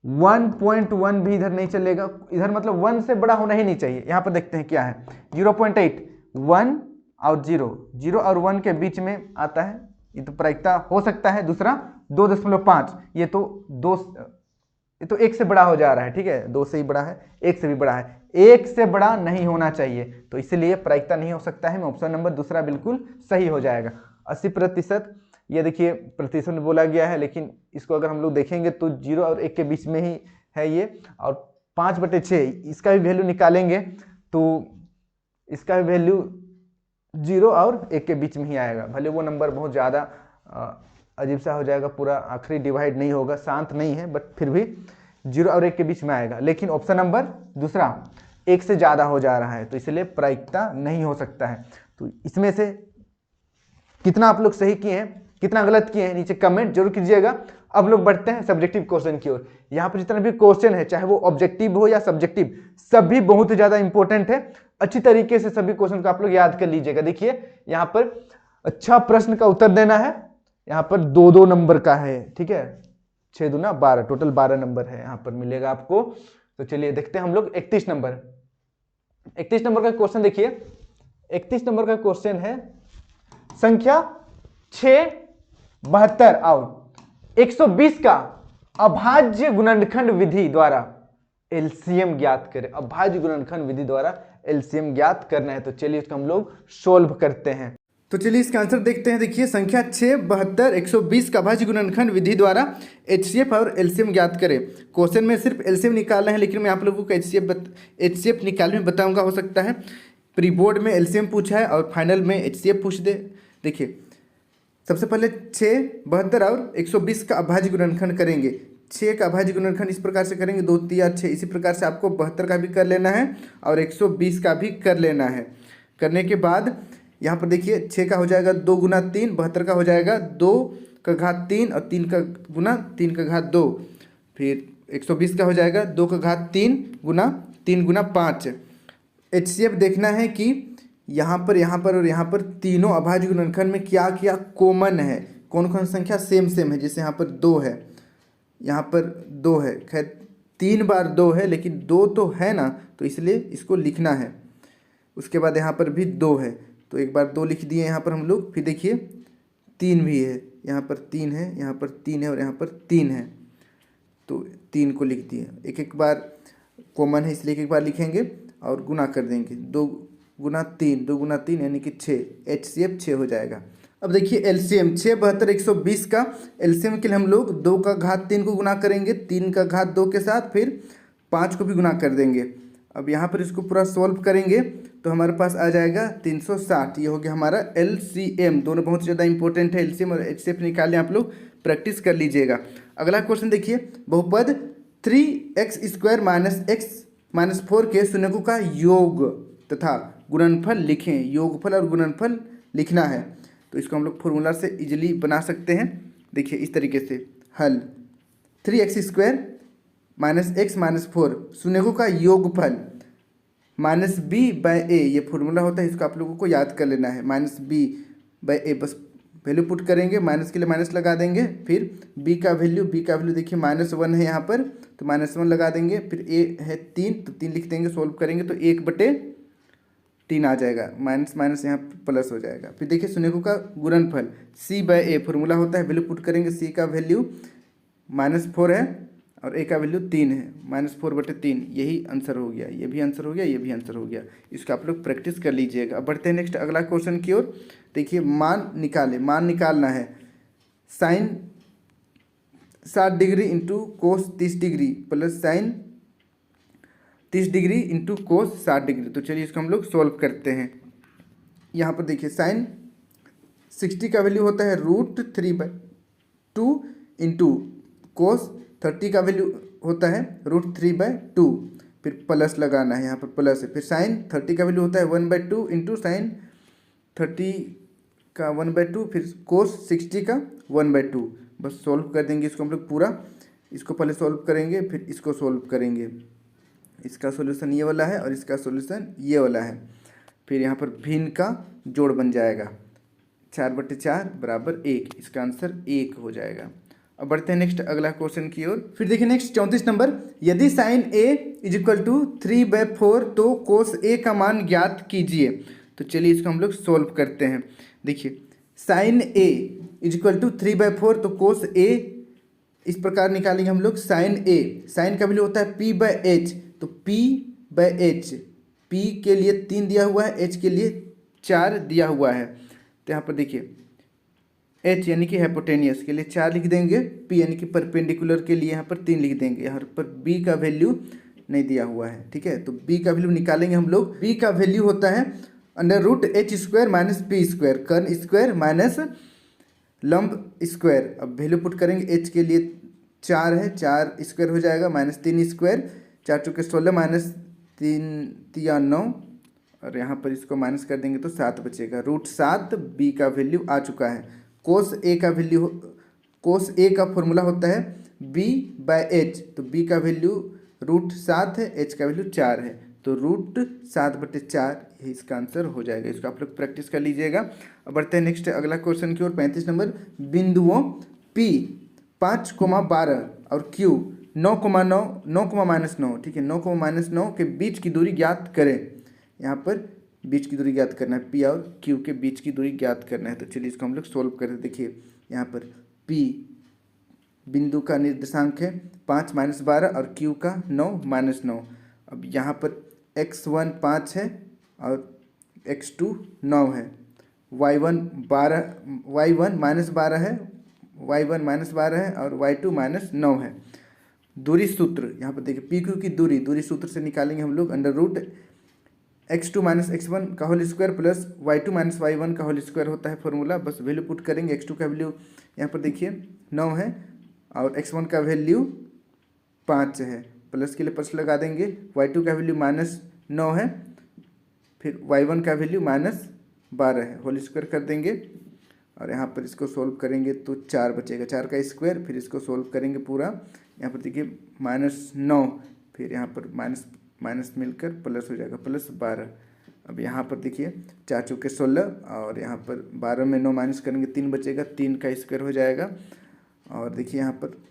1.1 भी इधर नहीं चलेगा, इधर मतलब 1 से बड़ा होना ही नहीं चाहिए। यहां पर देखते हैं क्या है, 0.8, 1 और 0 और 1 के बीच में आता है, ये तो प्रायिकता हो सकता है। दूसरा 2.5, ये तो 1 से बड़ा हो जा रहा है। ठीक है, 2 से ही बड़ा है, 1 से भी बड़ा है, 1 से बड़ा नहीं होना चाहिए, तो इसलिए प्रायिकता नहीं हो सकता है। ऑप्शन नंबर दूसरा बिल्कुल सही हो जाएगा। 80%, ये देखिए प्रतिशत में बोला गया है, लेकिन इसको अगर हम लोग देखेंगे तो 0 और 1 के बीच में ही है ये, और 5/6 इसका भी वैल्यू निकालेंगे तो इसका भी वैल्यू 0 और 1 के बीच में ही आएगा। भले वो नंबर बहुत ज़्यादा अजीब सा हो जाएगा, पूरा आखिरी डिवाइड नहीं होगा, शांत नहीं है, बट फिर भी 0 और 1 के बीच में आएगा। लेकिन ऑप्शन नंबर दूसरा 1 से ज़्यादा हो जा रहा है, तो इसलिए प्रायिकता नहीं हो सकता है। तो इसमें से कितना आप लोग सही किए हैं, कितना गलत किए हैं, नीचे कमेंट जरूर कीजिएगा। अब लोग बढ़ते हैं सब्जेक्टिव क्वेश्चन की ओर। यहाँ पर जितना भी क्वेश्चन है, चाहे वो ऑब्जेक्टिव हो या सब्जेक्टिव, सभी बहुत ज्यादा इंपॉर्टेंट है। अच्छी तरीके से सभी क्वेश्चन को आप लोग याद कर लीजिएगा। देखिए यहाँ पर अच्छा प्रश्न का उत्तर देना है, यहाँ पर 2-2 नंबर का है। ठीक है, 6 दूना 12, टोटल 12 नंबर है यहाँ पर मिलेगा आपको। तो चलिए देखते हैं हम लोग 31 नंबर। 31 नंबर का क्वेश्चन देखिए, 31 नंबर का क्वेश्चन है, संख्या 6, 72 और 120 का अभाज्य गुणनखंड विधि द्वारा एलसीएम ज्ञात करें। अभाज्य गुणनखंड विधि द्वारा एलसीएम ज्ञात करना है, तो चलिए इसको हम लोग सोल्व करते हैं। तो चलिए इसका आंसर देखते हैं। देखिए संख्या 6, 72, 120 का अभाज्य गुणनखंड विधि द्वारा एचसीएफ और एलसीएम ज्ञात करें। क्वेश्चन में सिर्फ एलसीएम निकालना है, लेकिन मैं आप लोगों को एचसीएफ निकालने में बताऊंगा। हो सकता है प्री बोर्ड में एलसीएम पूछा है और फाइनल में एचसीएफ पूछ दे। देखिए सबसे पहले 6, 72 और 120 का अभाज्य गुणनखंड करेंगे। 6 का अभाज्य गुणनखंड इस प्रकार से करेंगे, 2 3 6। इसी प्रकार से आपको 72 का भी कर लेना है और 120 का भी कर लेना है। करने के बाद यहाँ पर देखिए 6 का हो जाएगा 2 गुना 3, 72 का हो जाएगा 2 का घात 3 और 3 का गुना 3 का घात 2। फिर 120 का हो जाएगा 2 का घात 3 गुना 3 गुना 5। एचसीएफ देखना है कि यहाँ पर और यहाँ पर तीनों अभाज्य गुणनखंड में क्या क्या कॉमन है, कौन कौन संख्या सेम सेम है। जैसे यहाँ पर 2 है, यहाँ पर 2 है, खैर 3 बार 2 है लेकिन 2 तो है ना, तो इसलिए इसको लिखना है। उसके बाद यहाँ पर भी 2 है, तो एक बार 2 लिख दिए यहाँ पर हम लोग। फिर देखिए 3 भी है, यहाँ पर 3 है, यहाँ पर 3 है और यहाँ पर 3 है, तो 3 को लिख दिए। एक एक बार कॉमन है इसलिए एक एक बार लिखेंगे और गुना कर देंगे। 2 गुना 3, 2 गुना 3 यानी कि 6, HCF 6 हो जाएगा। अब देखिए एलसीएम 6, 72, 120 का एलसीएम के लिए हम लोग 2 का घात 3 को गुना करेंगे, 3 का घात 2 के साथ, फिर 5 को भी गुना कर देंगे। अब यहाँ पर इसको पूरा सॉल्व करेंगे तो हमारे पास आ जाएगा 360। ये हो गया हमारा एलसीएम। दोनों बहुत ज़्यादा इंपॉर्टेंट है, एलसीएम और एचसीएफ निकालने आप लोग प्रैक्टिस कर लीजिएगा। अगला क्वेश्चन देखिए, बहुपद 3x² - x - 4 के शून्यकों का योग तथा गुणनफल लिखें। योगफल और गुणनफल लिखना है, तो इसको हम लोग फॉर्मूला से इजीली बना सकते हैं। देखिए इस तरीके से हल, 3x² - x - 4 शून्यकों का योगफल -b/a, ये फॉर्मूला होता है, इसको आप लोगों को याद कर लेना है। -b/a, बस वैल्यू पुट करेंगे, माइनस के लिए माइनस लगा देंगे, फिर b का वैल्यू देखिए -1 है यहाँ पर, तो -1 लगा देंगे, फिर a है 3, तो 3 लिख देंगे। सोल्व करेंगे तो 1/3 आ जाएगा, माइनस माइनस यहाँ प्लस हो जाएगा। फिर देखिए शून्यकों का गुणनफल c/a फॉर्मूला होता है, वैल्यू पुट करेंगे। c का वैल्यू -4 है और a का वैल्यू 3 है, -4/3, यही आंसर हो गया। ये भी आंसर हो गया, ये भी आंसर हो गया। इसको आप लोग प्रैक्टिस कर लीजिएगा। अब बढ़ते हैं नेक्स्ट अगला क्वेश्चन की ओर। देखिए मान निकाले, मान निकालना है। Sine 60 degree into cos 30 degree plus sine 30 degree into cos 60 degree. तो चलिए इसको हम लोग सॉल्व करते हैं। यहाँ पर देखिए साइन 60 का वैल्यू होता है √3/2 इंटू कोस 30 का वैल्यू होता है √3/2, फिर प्लस लगाना है, यहाँ पर प्लस है। फिर साइन 30 का वैल्यू होता है 1/2 इंटू साइन 30 का 1/2, फिर कोस 60 का 1/2। बस सॉल्व कर देंगे इसको हम लोग पूरा। इसको पहले सॉल्व करेंगे, फिर इसको सॉल्व करेंगे। इसका सॉल्यूशन ये वाला है और इसका सॉल्यूशन ये वाला है। फिर यहाँ पर भिन्न का जोड़ बन जाएगा, 4/4 = 1। इसका आंसर 1 हो जाएगा। अब बढ़ते हैं नेक्स्ट अगला क्वेश्चन की ओर। फिर देखिए नेक्स्ट 34 नंबर, यदि साइन a = 3/4 तो कोस a का मान ज्ञात कीजिए। तो चलिए इसको हम लोग सॉल्व करते हैं। देखिए साइन a = 3/4 तो कोस a इस प्रकार निकालेंगे हम लोग। साइन a, साइन का वैल्यू होता है p/h, तो p/h, p के लिए 3 दिया हुआ है, h के लिए 4 दिया हुआ है। तो यहाँ पर देखिए h यानी कि हाइपोटेनियस के लिए 4 लिख देंगे, p यानी कि परपेंडिकुलर के लिए यहाँ पर 3 लिख देंगे। यहाँ पर b का वैल्यू नहीं दिया हुआ है, ठीक है। तो b का वैल्यू निकालेंगे हम लोग। b का वैल्यू होता है √h² - p², कर्ण स्क्वायर माइनस लंब स्क्वायर। अब वैल्यू पुट करेंगे, h के लिए 4 है, 4 स्क्वायर हो जाएगा, -3 स्क्वायर, 4 × 16 -3 × 9, और यहाँ पर इसको माइनस कर देंगे तो 7 बचेगा। √7 b का वैल्यू आ चुका है। कोस a का वैल्यू, कोस a का फॉर्मूला होता है b/h, तो b का वैल्यू √7 है, h का वैल्यू 4 है, तो √7/4 यही इसका आंसर हो जाएगा। इसको आप लोग प्रैक्टिस कर लीजिएगा। अब बढ़ते हैं नेक्स्ट अगला क्वेश्चन की ओर। 35 नंबर, बिंदुओं P 5,12 और Q 9,9 ठीक है, 9,-9 के बीच की दूरी ज्ञात करें। यहाँ पर बीच की दूरी ज्ञात करना है, P और Q के बीच की दूरी ज्ञात करना है। तो चलिए इसको हम लोग सोल्व करें। देखिए यहाँ पर P बिंदु का निर्देशांक है 5 - 12 और Q का 9 - 9। अब यहाँ पर x1 5 है और x2 9 है, y1 -12 है, y1 -12 है और y2 -9 है। दूरी सूत्र यहाँ पर देखिए, PQ की दूरी सूत्र से निकालेंगे हम लोग। √x2 - x1 का whole square plus y2 - y1 का होल स्क्वायर होता है फॉर्मूला। बस वैल्यू पुट करेंगे। x2 का वैल्यू यहाँ पर देखिए 9 है और x1 का वैल्यू 5 है, प्लस के लिए प्लस लगा देंगे। y2 का वैल्यू -9 है, फिर y1 का वैल्यू -12 है, होल स्क्वायर कर देंगे और यहाँ पर इसको सोल्व करेंगे तो 4 बचेगा, 4 का स्क्वायर। फिर इसको सोल्व करेंगे पूरा। यहाँ पर देखिए -9, फिर यहाँ पर माइनस मिलकर प्लस हो जाएगा, +12। अब यहाँ पर देखिए 4 चौके 16 और यहाँ पर 12 में 9 माइनस करेंगे 3 बचेगा, 3 का स्क्वायर हो जाएगा। और देखिए यहाँ पर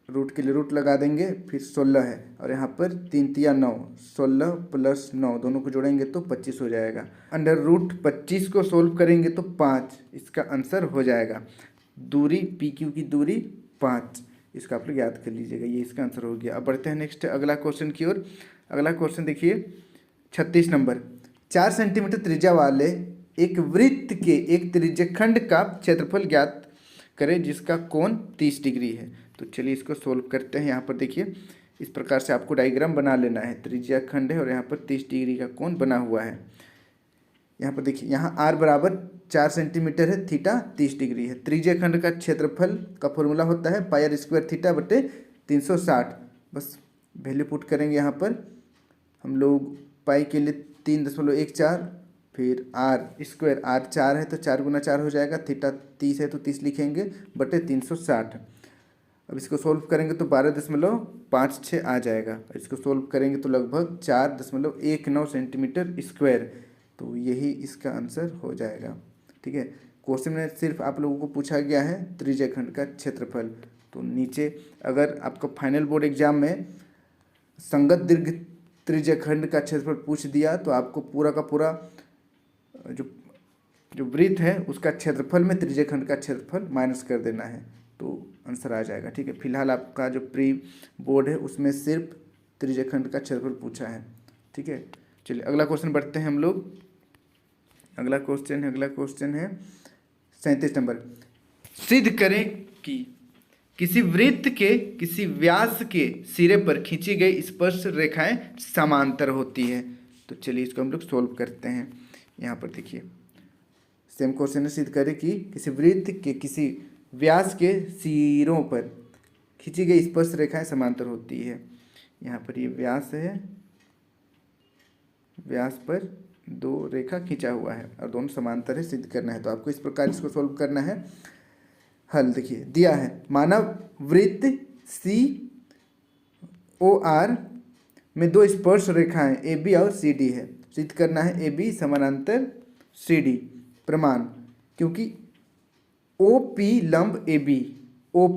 रूट के लिए रूट लगा देंगे, फिर 16 है और यहाँ पर 3 तिया 9, 16 प्लस 9 दोनों को जोड़ेंगे तो 25 हो जाएगा। अंडर रूट 25 को सोल्व करेंगे तो 5 इसका आंसर हो जाएगा। दूरी पी क्यू की दूरी 5, इसका आप लोग याद कर लीजिएगा, ये इसका आंसर हो गया। अब बढ़ते हैं नेक्स्ट अगला क्वेश्चन की ओर। अगला क्वेश्चन देखिए 36 नंबर। 4 सेंटीमीटर त्रिज्या वाले एक वृत्त के एक त्रिज्यखंड का क्षेत्रफल ज्ञात करें जिसका कोण 30 डिग्री है। तो चलिए इसको सोल्व करते हैं। यहाँ पर देखिए इस प्रकार से आपको डायग्राम बना लेना है। त्रिज्यखंड है और यहाँ पर 30 डिग्री का कोण बना हुआ है। यहाँ पर देखिए यहाँ r बराबर 4 सेंटीमीटर है, थीटा 30 डिग्री है। त्रिज्यखंड का क्षेत्रफल का फॉर्मूला होता है पाई r स्क्वायर थीटा बटे 360। बस वैल्यू पुट करेंगे यहाँ पर हम लोग। पाई के लिए 3.14, फिर r स्क्वायर, r 4 है तो 4 गुना 4 हो जाएगा, थीटा 30 है तो 30 लिखेंगे बटे 360। अब इसको सोल्व करेंगे तो 12.56 आ जाएगा। इसको सोल्व करेंगे तो लगभग 4.19 सेंटीमीटर स्क्वायर, तो यही इसका आंसर हो जाएगा। ठीक है, क्वेश्चन में सिर्फ आप लोगों को पूछा गया है त्रिज्यखंड का क्षेत्रफल। तो नीचे अगर आपको फाइनल बोर्ड एग्जाम में संगत दीर्घ त्रिज्यखंड का क्षेत्रफल पूछ दिया तो आपको पूरा का पूरा जो वृत्त है उसका क्षेत्रफल में त्रिज्यखंड का क्षेत्रफल माइनस कर देना है तो आंसर आ जाएगा। ठीक है, फिलहाल आपका जो प्री बोर्ड है उसमें सिर्फ त्रिज्यखंड का क्षेत्रफल पूछा है। ठीक है, चलिए अगला क्वेश्चन बढ़ते हैं हम लोग। अगला क्वेश्चन है 37 नंबर। सिद्ध करें कि किसी वृत्त के किसी व्यास के सिरे पर खींची गई स्पर्श रेखाएं समांतर होती है। तो चलिए इसको हम लोग सोल्व करते हैं। यहाँ पर देखिए सेम क्वेश्चन है। सिद्ध करें कि किसी वृत्त के किसी व्यास के सिरों पर खींची गई स्पर्श रेखाएं समांतर होती है। यहाँ पर ये व्यास है, व्यास पर 2 रेखा खींचा हुआ है और दोनों समांतर है, सिद्ध करना है। तो आपको इस प्रकार इसको सोल्व करना है। हल देखिए दिया है, मानव वृत्त सी ओ आर में 2 स्पर्श रेखाएं ए बी और सी डी है। सिद्ध करना है ए बी समानांतर सी डी। प्रमाण, क्योंकि ओ पी लंब ए बी, ओ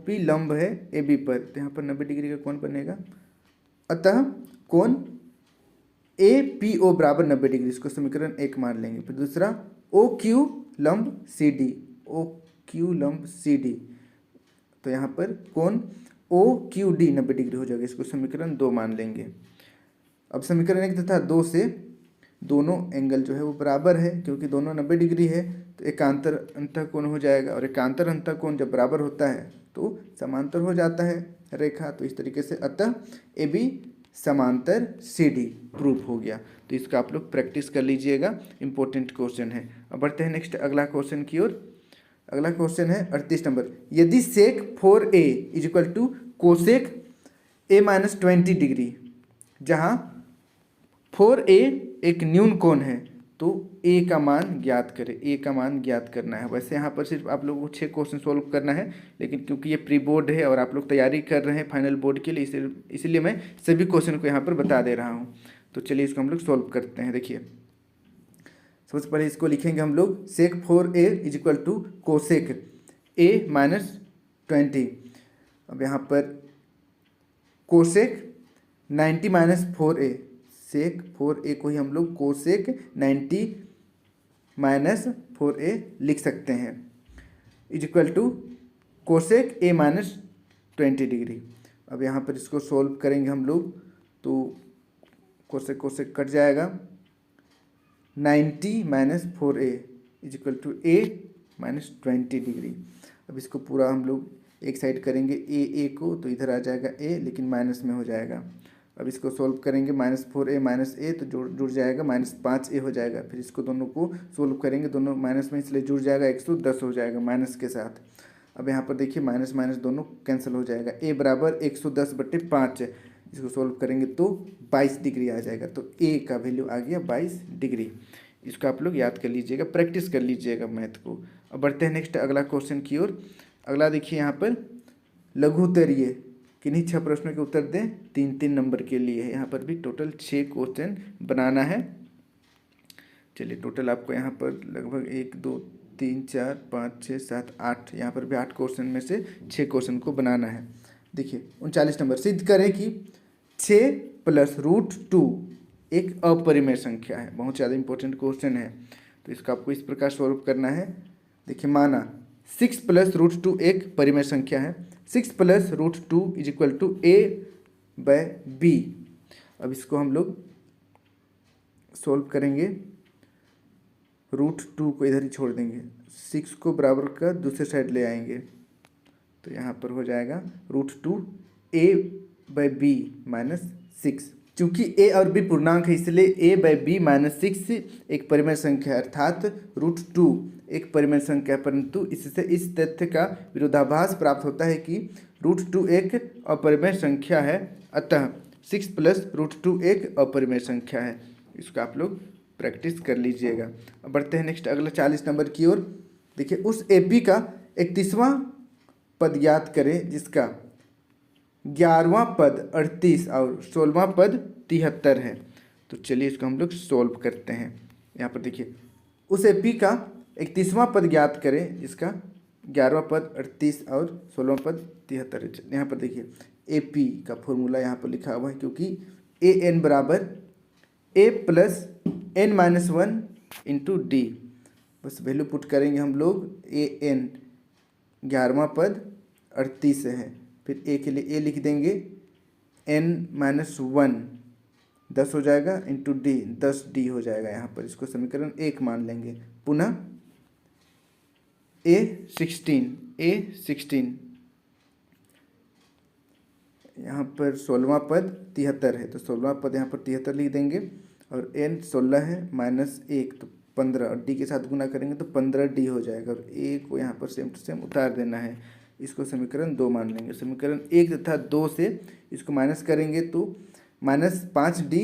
पी लंब है ए बी पर, तो यहाँ पर 90 डिग्री का कोण बनेगा। अतः कोण ए पी ओ बराबर 90 डिग्री, इसको समीकरण 1 मान लेंगे। फिर दूसरा ओ क्यू लंब सी डी, ओ क्यू लंब सी डी, तो यहाँ पर कोण ओ क्यू डी 90 डिग्री हो जाएगा, इसको समीकरण 2 मान लेंगे। अब समीकरण 1 तथा 2 से दोनों एंगल जो है वो बराबर है, क्योंकि दोनों 90 डिग्री है तो एकांतर अंतःकोण हो जाएगा, और एकांतर अंतःकोण जब बराबर होता है तो समांतर हो जाता है रेखा। तो इस तरीके से अतः ए बी समांतर सी डी प्रूफ हो गया। तो इसका आप लोग प्रैक्टिस कर लीजिएगा, इंपॉर्टेंट क्वेश्चन है। अब बढ़ते हैं नेक्स्ट अगला क्वेश्चन की ओर। अगला क्वेश्चन है 38 नंबर। यदि sec 4a is equal to cosec a minus 20 degree, जहाँ 4a एक न्यून कोण है, तो a का मान ज्ञात करें। a का मान ज्ञात करना है। वैसे यहाँ पर सिर्फ आप लोगों को 6 क्वेश्चन सोल्व करना है, लेकिन क्योंकि ये प्री बोर्ड है और आप लोग तैयारी कर रहे हैं फाइनल बोर्ड के लिए, इसलिए मैं सभी क्वेश्चन को यहाँ पर बता दे रहा हूँ। तो चलिए इसको हम लोग सोल्व करते हैं। देखिए सबसे पहले इसको लिखेंगे हम लोग, sec 4a is equal to cosec a minus 20। अब यहाँ पर कोसेक 90 माइनस 4a, सेक 4a को ही हम लोग कोसेक 90 माइनस 4a लिख सकते हैं, is equal to cosec a minus 20 degree. अब यहाँ पर इसको सोल्व करेंगे हम लोग तो कोसेक कोसेक कट जाएगा। 90 minus 4a is equal to a minus 20 degree. अब इसको पूरा हम लोग एक साइड करेंगे a को, तो इधर आ जाएगा a, लेकिन माइनस में हो जाएगा। अब इसको सोल्व करेंगे, माइनस 4a माइनस a तो जुड़ जाएगा, माइनस 5a हो जाएगा। फिर इसको दोनों को सोल्व करेंगे, दोनों माइनस में इसलिए जुड़ जाएगा, 110 हो जाएगा माइनस के साथ। अब यहाँ पर देखिए माइनस माइनस दोनों कैंसिल हो जाएगा। a बराबर 110/5, इसको सोल्व करेंगे तो 22 डिग्री आ जाएगा। तो a का वैल्यू आ गया 22 डिग्री। इसको आप लोग याद कर लीजिएगा, प्रैक्टिस कर लीजिएगा मैथ को। अब बढ़ते हैं नेक्स्ट अगला क्वेश्चन की ओर। अगला देखिए यहाँ पर लघुत्तरीय किन्हीं 6 प्रश्नों के उत्तर दें, 3-3 नंबर के लिए है। यहाँ पर भी टोटल 6 क्वेश्चन बनाना है। चलिए टोटल आपको यहाँ पर लगभग 1 2 3 4 5 6 7 8, यहाँ पर भी 8 क्वेश्चन में से 6 क्वेश्चन को बनाना है। देखिए 39 नंबर, सिद्ध करें कि 6 प्लस रूट 2 एक अपरिमेय संख्या है। बहुत ज़्यादा इंपॉर्टेंट क्वेश्चन है, तो इसका आपको इस प्रकार सॉल्व करना है। देखिए माना 6 प्लस रूट 2 एक परिमेय संख्या है। 6 plus root 2 is equal to a/b। अब इसको हम लोग सॉल्व करेंगे। रूट 2 को इधर ही छोड़ देंगे, 6 को बराबर का दूसरे साइड ले आएंगे, तो यहाँ पर हो जाएगा रूट 2 a/b माइनस 6। चूँकि a और b पूर्णांक है इसलिए a/b माइनस 6 एक परिमेय संख्या है, अर्थात रूट 2 एक परिमेय संख्या है। परंतु इससे इस तथ्य का विरोधाभास प्राप्त होता है कि रूट 2 एक अपरिमेय संख्या है, अतः 6 प्लस रूट 2 एक अपरिमेय संख्या है। इसको आप लोग प्रैक्टिस कर लीजिएगा। अब बढ़ते हैं नेक्स्ट अगला 40 नंबर की ओर। देखिए उस AP का 31वां पद ज्ञात करें जिसका 11वां पद 38 और 16वां पद 73 है। तो चलिए इसको हम लोग सॉल्व करते हैं। यहाँ पर देखिए उस AP का 31वां पद ज्ञात करें जिसका 11वां पद 38 और 16वां पद 73 है। यहाँ पर देखिए AP का फॉर्मूला यहाँ पर लिखा हुआ है, क्योंकि AN बराबर A plus n minus 1 into D. बस वैल्यू पुट करेंगे हम लोग। AN 11वां पद 38 है, फिर A के लिए A लिख देंगे, n माइनस 1 10 हो जाएगा इंटू डी 10D हो जाएगा। यहाँ पर इसको समीकरण 1 मान लेंगे। पुनः A16 यहाँ पर 16वां पद 73 है, तो 16वां पद यहाँ पर 73 लिख देंगे, और n 16 है माइनस 1 तो 15, और d के साथ गुना करेंगे तो 15D हो जाएगा, और a को यहाँ पर सेम टू सेम उतार देना है। इसको समीकरण 2 मान लेंगे। समीकरण 1 तथा 2 से इसको माइनस करेंगे तो minus 5D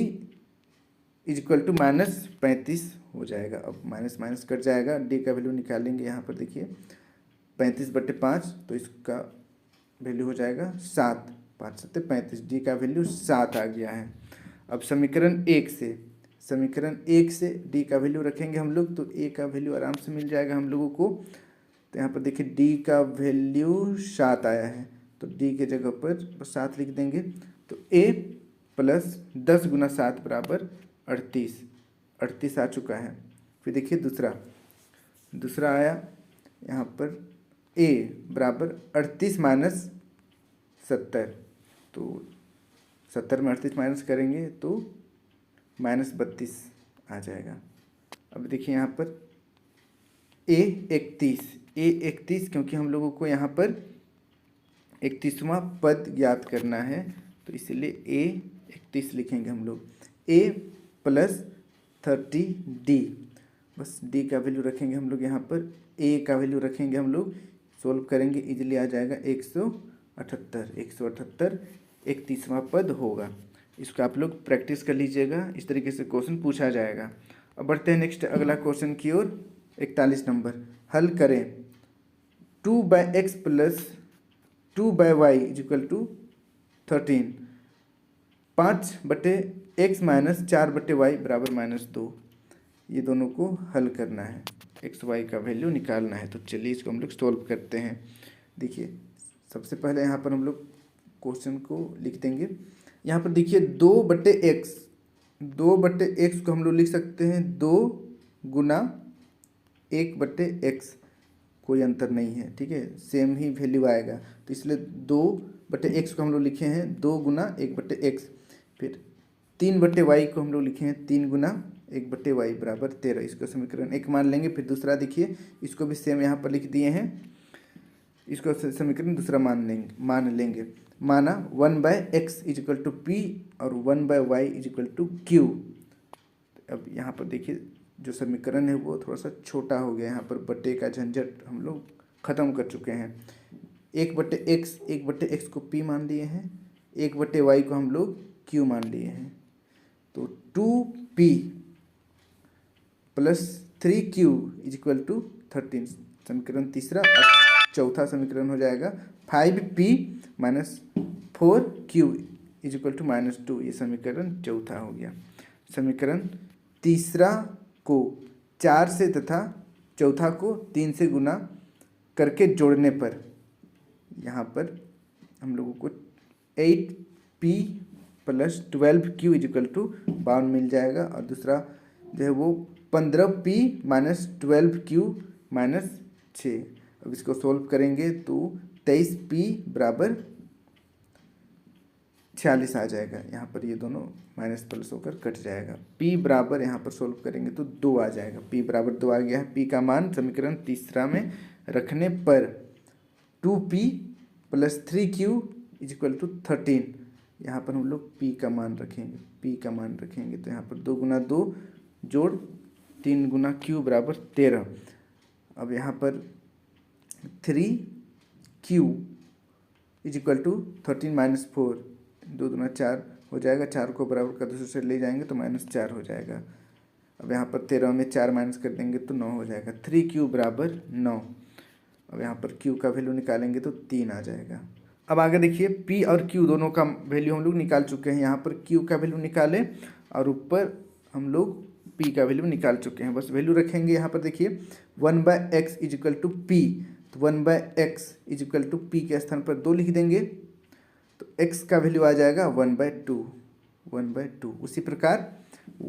is equal to minus 35 हो जाएगा। अब माइनस माइनस कट जाएगा, d का वैल्यू निकालेंगे। यहाँ पर देखिए 35/5, तो इसका वैल्यू हो जाएगा 7, 5 7 35, d का वैल्यू 7 आ गया है। अब समीकरण 1 से d का वैल्यू रखेंगे हम लोग, तो a का वैल्यू आराम से मिल जाएगा हम लोगों को। तो यहाँ पर देखिए d का वैल्यू 7 आया है, तो d के जगह पर 7 लिख देंगे। तो a प्लस 10 गुना 7 बराबर 38 आ चुका है। फिर देखिए दूसरा आया, यहाँ पर a बराबर 38 माइनस 70, तो 70 में 38 माइनस करेंगे तो माइनस 32 आ जाएगा। अब देखिए यहाँ पर A31 क्योंकि हम लोगों को यहाँ पर 31वां पद ज्ञात करना है, तो इसलिए A31 लिखेंगे हम लोग। A प्लस 30D, बस D का वैल्यू रखेंगे हम लोग यहाँ पर, A का वैल्यू रखेंगे हम लोग, सोल्व करेंगे इजीली आ जाएगा 178 31वां पद होगा। इसको आप लोग प्रैक्टिस कर लीजिएगा, इस तरीके से क्वेश्चन पूछा जाएगा। अब बढ़ते हैं नेक्स्ट अगला क्वेश्चन की ओर। 41 नंबर, हल करें 2/x plus 2/y is equal to 13, 5/x माइनस 4/y बराबर -2। ये दोनों को हल करना है, एक्स वाई का वैल्यू निकालना है। तो चलिए इसको हम लोग सॉल्व करते हैं। देखिए सबसे पहले यहाँ पर हम लोग क्वेश्चन को लिख देंगे। यहाँ पर देखिए 2/x को हम लोग लिख सकते हैं 2 गुना 1/x, कोई अंतर नहीं है, ठीक है, सेम ही वैल्यू आएगा। तो इसलिए 2/x को हम लोग लिखे हैं 2 गुना 1/x। फिर 3/y को हम लोग लिखे हैं 3 गुना 1/y बराबर 13। इसको समीकरण 1 मान लेंगे। फिर दूसरा देखिए, इसको भी सेम यहाँ पर लिख दिए हैं, इसको समीकरण दूसरा मान लेंगे। माना 1/x is equal to p और 1/y is equal to q। अब यहाँ पर देखिए जो समीकरण है वो थोड़ा सा छोटा हो गया, यहाँ पर बटे का झंझट हम लोग ख़त्म कर चुके हैं। 1/x को p मान लिए हैं, 1/y को हम लोग q मान लिए हैं। तो 2p plus 3q is equal to 13 समीकरण तीसरा। और चौथा समीकरण हो जाएगा 5p minus 4q is equal to -2। ये समीकरण चौथा हो गया। समीकरण तीसरा को 4 से तथा चौथा को 3 से गुना करके जोड़ने पर यहाँ पर हम लोगों को 8p + 12q is equal to 52 मिल जाएगा। और दूसरा जो है वो 15p - 12q - 6। अब इसको सोल्व करेंगे तो 23p = 46 आ जाएगा। यहाँ पर ये दोनों माइनस प्लस होकर कट जाएगा। p बराबर यहाँ पर सोल्व करेंगे तो 2 आ जाएगा। p बराबर 2 आ गया है। p का मान समीकरण तीसरा में रखने पर 2p + 3q is equal to 13। यहाँ पर हम लोग p का मान रखेंगे। p का मान रखेंगे तो यहाँ पर 2 × 2 जोड़ 3 × q बराबर 13। अब यहाँ पर 3q इज इक्वल टू 13 - 4, 2 दूना 4 हो जाएगा। 4 को बराबर का दूसरे से ले जाएंगे तो -4 हो जाएगा। अब यहाँ पर 13 में 4 माइनस कर देंगे तो 9 हो जाएगा। 3q = 9। अब यहाँ पर q का वैल्यू निकालेंगे तो 3 आ जाएगा। अब आगे देखिए p और q दोनों का वैल्यू हम लोग निकाल चुके हैं। यहाँ पर q का वैल्यू निकाले और ऊपर हम लोग p का वैल्यू निकाल चुके हैं। बस वैल्यू रखेंगे। यहाँ पर देखिए 1/x is equal to p, तो 1/x is equal to p के स्थान पर 2 लिख देंगे तो x का वैल्यू आ जाएगा 1/2। उसी प्रकार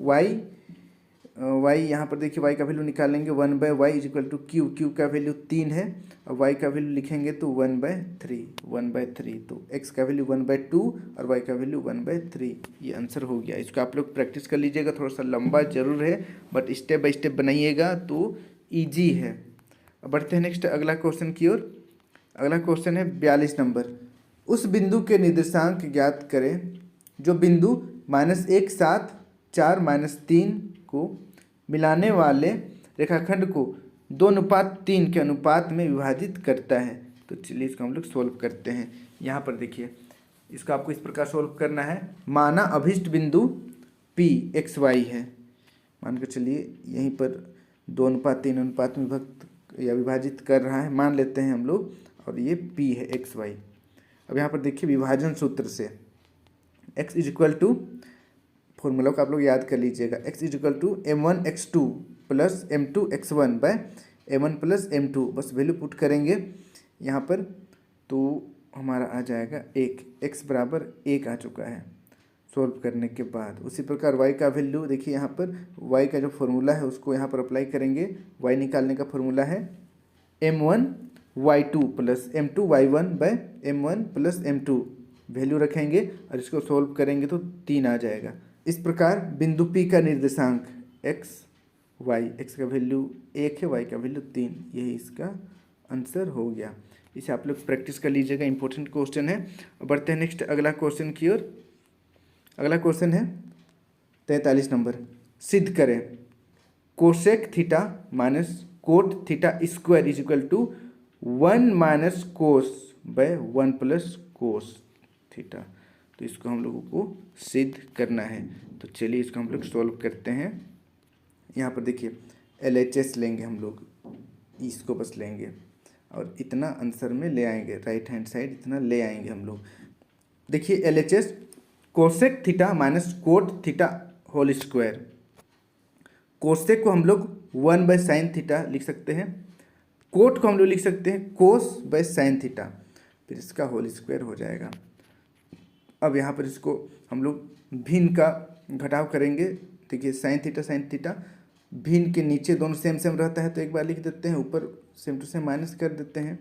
y यहाँ पर देखिए y का वैल्यू निकालेंगे 1/y is equal to q का वैल्यू 3 है और y का वैल्यू लिखेंगे तो 1/3। तो x का वैल्यू 1/2 और y का वैल्यू 1/3। ये आंसर हो गया। इसको आप लोग प्रैक्टिस कर लीजिएगा। थोड़ा सा लंबा जरूर है बट स्टेप बाय स्टेप बनाइएगा तो ईजी है। अब बढ़ते हैं नेक्स्ट अगला क्वेश्चन की ओर। अगला क्वेश्चन है 42 नंबर। उस बिंदु के निर्देशांक ज्ञात करें जो बिंदु -1 7 4 -3 को मिलाने वाले रेखाखंड को 2:3 के अनुपात में विभाजित करता है। तो चलिए इसको हम लोग सोल्व करते हैं। यहाँ पर देखिए इसको आपको इस प्रकार सोल्व करना है। माना अभिष्ट बिंदु P x y है। मान के चलिए यहीं पर 2:3 अनुपात में विभाजित कर रहा है मान लेते हैं हम लोग। और ये P है x y। अब यहाँ पर देखिए विभाजन सूत्र से x is equal to, formula को आप लोग याद कर लीजिएगा, x is equal to m1 x2 + m2 x1 / m1 + m2। बस वैल्यू पुट करेंगे यहाँ पर तो हमारा आ जाएगा 1। x बराबर 1 आ चुका है सोल्व करने के बाद। उसी प्रकार y का वैल्यू देखिए यहाँ पर y का जो फॉर्मूला है उसको यहाँ पर अप्लाई करेंगे। y निकालने का फॉर्मूला है m1 y2 + m2 y1 / m1 + m2। Value रखेंगे और इसको सोल्व करेंगे तो 3 आ जाएगा। इस प्रकार बिंदु P का निर्देशांक x का वैल्यू 1 है, y का वैल्यू 3। यही इसका आंसर हो गया। इसे आप लोग प्रैक्टिस कर लीजिएगा। इंपॉर्टेंट क्वेश्चन है। बढ़ते हैं नेक्स्ट अगला क्वेश्चन की ओर। अगला क्वेश्चन है 43 नंबर। सिद्ध करें cosec theta minus cot theta square is equal to 1 - cos by 1 + cos theta. तो इसको हम लोगों को सिद्ध करना है। तो चलिए इसको हम लोग सॉल्व करते हैं। यहाँ पर देखिए LHS लेंगे हम लोग, इसको बस लेंगे और इतना आंसर में ले आएंगे। राइट हैंड साइड इतना ले आएंगे हम लोग। देखिए LHS cosec theta minus cot theta whole square. Cosec को हम लोग 1/sin थीटा लिख सकते हैं, कोट को हम लोग लिख सकते हैं cos/sin थीटा, फिर इसका होल स्क्वायर हो जाएगा। अब यहाँ पर इसको हम लोग भिन्न का घटाव करेंगे। देखिए sin थीटा भिन्न के नीचे दोनों सेम रहता है तो एक बार लिख देते हैं, ऊपर सेम टू सेम माइनस कर देते हैं।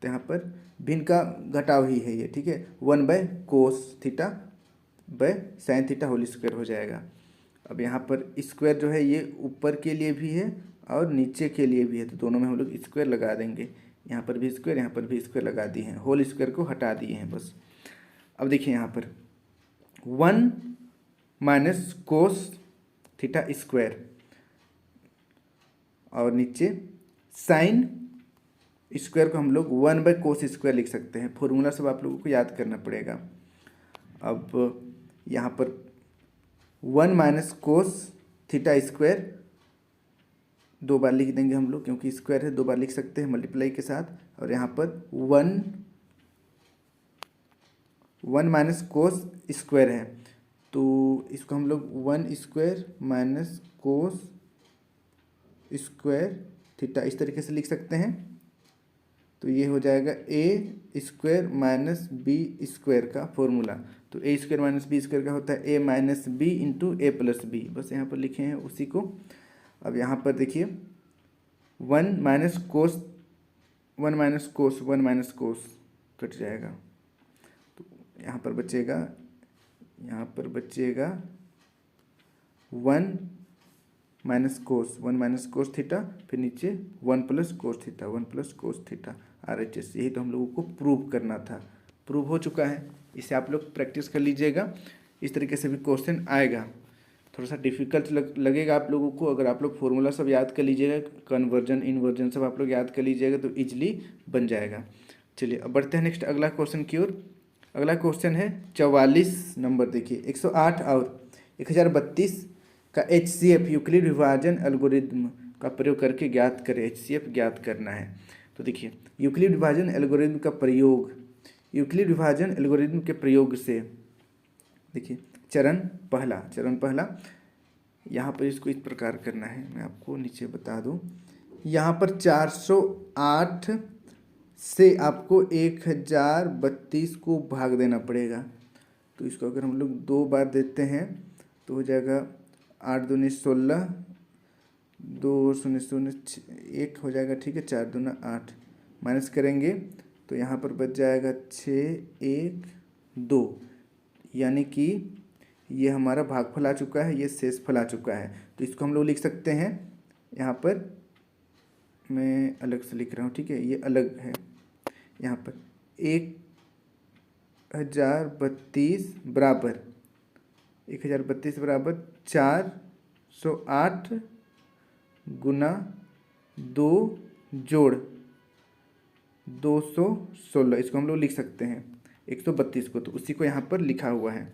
तो यहाँ पर भिन्न का घटाव ही है ये, ठीक है। 1/cos theta sin theta whole square हो जाएगा। अब यहाँ पर स्क्वायर जो है ये ऊपर के लिए भी है और नीचे के लिए भी है, तो दोनों में हम लोग स्क्वायर लगा देंगे। यहाँ पर भी स्क्वायर, यहाँ पर भी स्क्वायर लगा दिए हैं, होल स्क्वायर को हटा दिए हैं बस। अब देखिए यहाँ पर 1 - cos थीटा स्क्वायर और नीचे साइन स्क्वायर को हम लोग 1/cos स्क्वायर लिख सकते हैं। फॉर्मूला सब आप लोगों को याद करना पड़ेगा। अब यहाँ पर 1 - cos थीटा स्क्वायर 2 बार लिख देंगे हम लोग, क्योंकि स्क्वायर है 2 बार लिख सकते हैं मल्टीप्लाई के साथ। और यहाँ पर 1 माइनस कोस स्क्वायर है, तो इसको हम लोग 1 square minus cos square theta इस तरीके से लिख सकते हैं। तो ये हो जाएगा ए स्क्वायर माइनस बी स्क्वायर का फॉर्मूला। तो ए स्क्वायर माइनस बी स्क्वायर का होता है ए माइनस बी इंटू ए प्लस बी, बस यहाँ पर लिखे हैं उसी को। अब यहाँ पर देखिए 1 माइनस कोस कट जाएगा, तो यहाँ पर बचेगा 1 माइनस कोस थीटा, फिर नीचे 1 प्लस कोस थीटा RHS। यही तो हम लोगों को प्रूव करना था, प्रूव हो चुका है। इसे आप लोग प्रैक्टिस कर लीजिएगा, इस तरीके से भी क्वेश्चन आएगा। थोड़ा सा डिफिकल्ट लगेगा आप लोगों को, अगर आप लोग फॉर्मूला सब याद कर लीजिएगा, कन्वर्जन इन्वर्जन सब आप लोग याद कर लीजिएगा तो इजीली बन जाएगा। चलिए अब बढ़ते हैं नेक्स्ट अगला क्वेश्चन की ओर। अगला क्वेश्चन है 44 नंबर। देखिए 108 और 1032 का HCF यूक्लिड विभाजन एल्गोरिदम का प्रयोग करके ज्ञात करें। HCF ज्ञात करना है। तो देखिए यूक्लिड विभाजन एल्गोरिदम का प्रयोग, यूक्लिड विभाजन एल्गोरिदम के प्रयोग से देखिए चरण पहला यहाँ पर इसको इस प्रकार करना है, मैं आपको नीचे बता दूँ। यहाँ पर 408 से आपको 1032 को भाग देना पड़ेगा। तो इसको अगर हम लोग 2 बार देते हैं तो हो जाएगा 8 दूनी 16, 2 शून्य शून्य 1 हो जाएगा, ठीक है। 4 दूना 8 माइनस करेंगे तो यहाँ पर बच जाएगा 6 1 2, यानी कि ये हमारा भागफल आ चुका है, ये शेषफल आ चुका है। तो इसको हम लोग लिख सकते हैं, यहाँ पर मैं अलग से लिख रहा हूँ, ठीक है, ये अलग है। यहाँ पर 1032 बराबर 408 गुना 2 जोड़ 216, इसको हम लोग लिख सकते हैं 132 को, तो उसी को यहाँ पर लिखा हुआ है